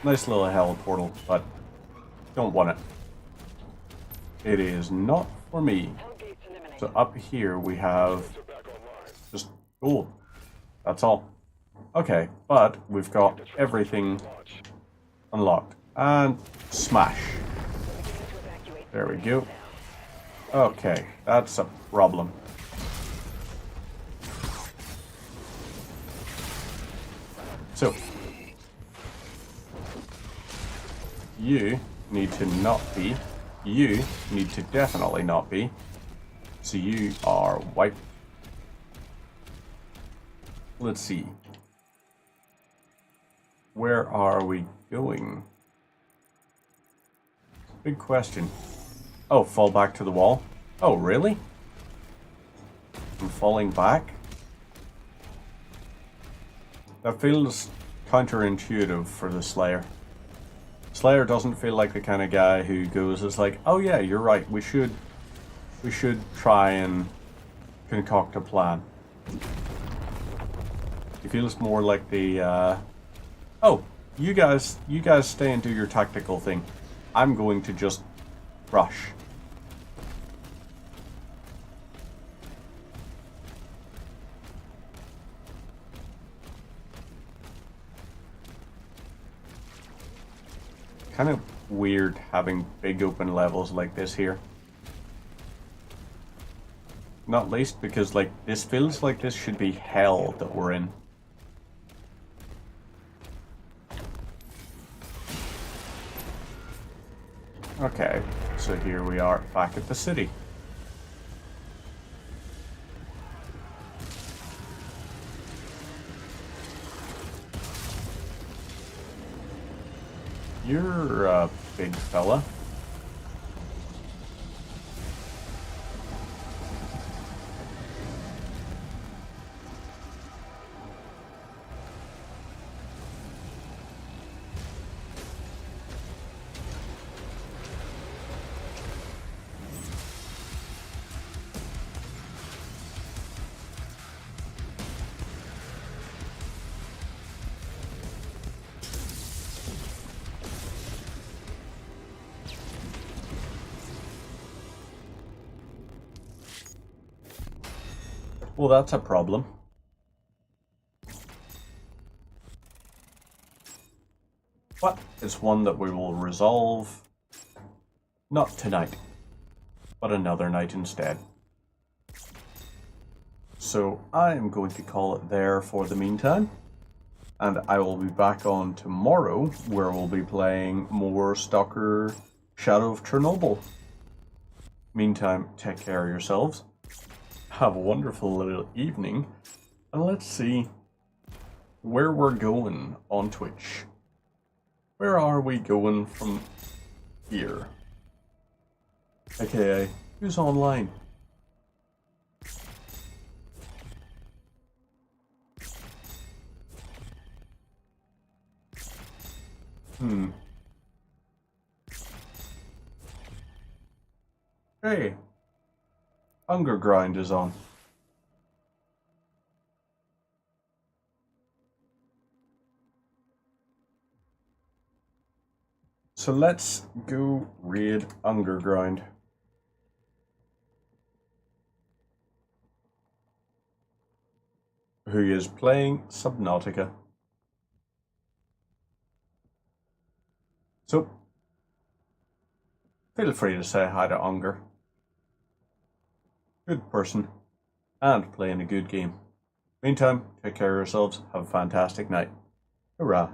Nice little hell portal, but don't want it. It is not for me. So up here we have just gold. That's all. Okay, but we've got everything unlocked. And smash. There we go. Okay, that's a problem. So, you need to not be. You need to definitely not be. So you are wiped. Let's see. Where are we going? Big question. Oh, fall back to the wall? Oh, really? I'm falling back? That feels counterintuitive for the Slayer. Slayer doesn't feel like the kind of guy who goes, it's like, oh yeah, you're right, we should try and concoct a plan. He feels more like the, oh, you guys stay and do your tactical thing. I'm going to just rush. Kind of weird having big open levels like this here. Not least because, like, this feels like this should be hell that we're in. Okay, so here we are back at the city. You're a big fella. Well, that's a problem. But it's one that we will resolve not tonight, but another night instead. So I am going to call it there for the meantime, and I will be back on tomorrow where we'll be playing more Stalker Shadow of Chernobyl. Meantime, take care of yourselves. Have a wonderful little evening, and let's see where we're going on Twitch. Where are we going from here? AKA, who's online? Hey. Hunger Grind is on. So let's go raid Hunger Grind. Who is playing Subnautica. So, feel free to say hi to Hunger. Good person, and playing a good game. Meantime, take care of yourselves, have a fantastic night. Hurrah.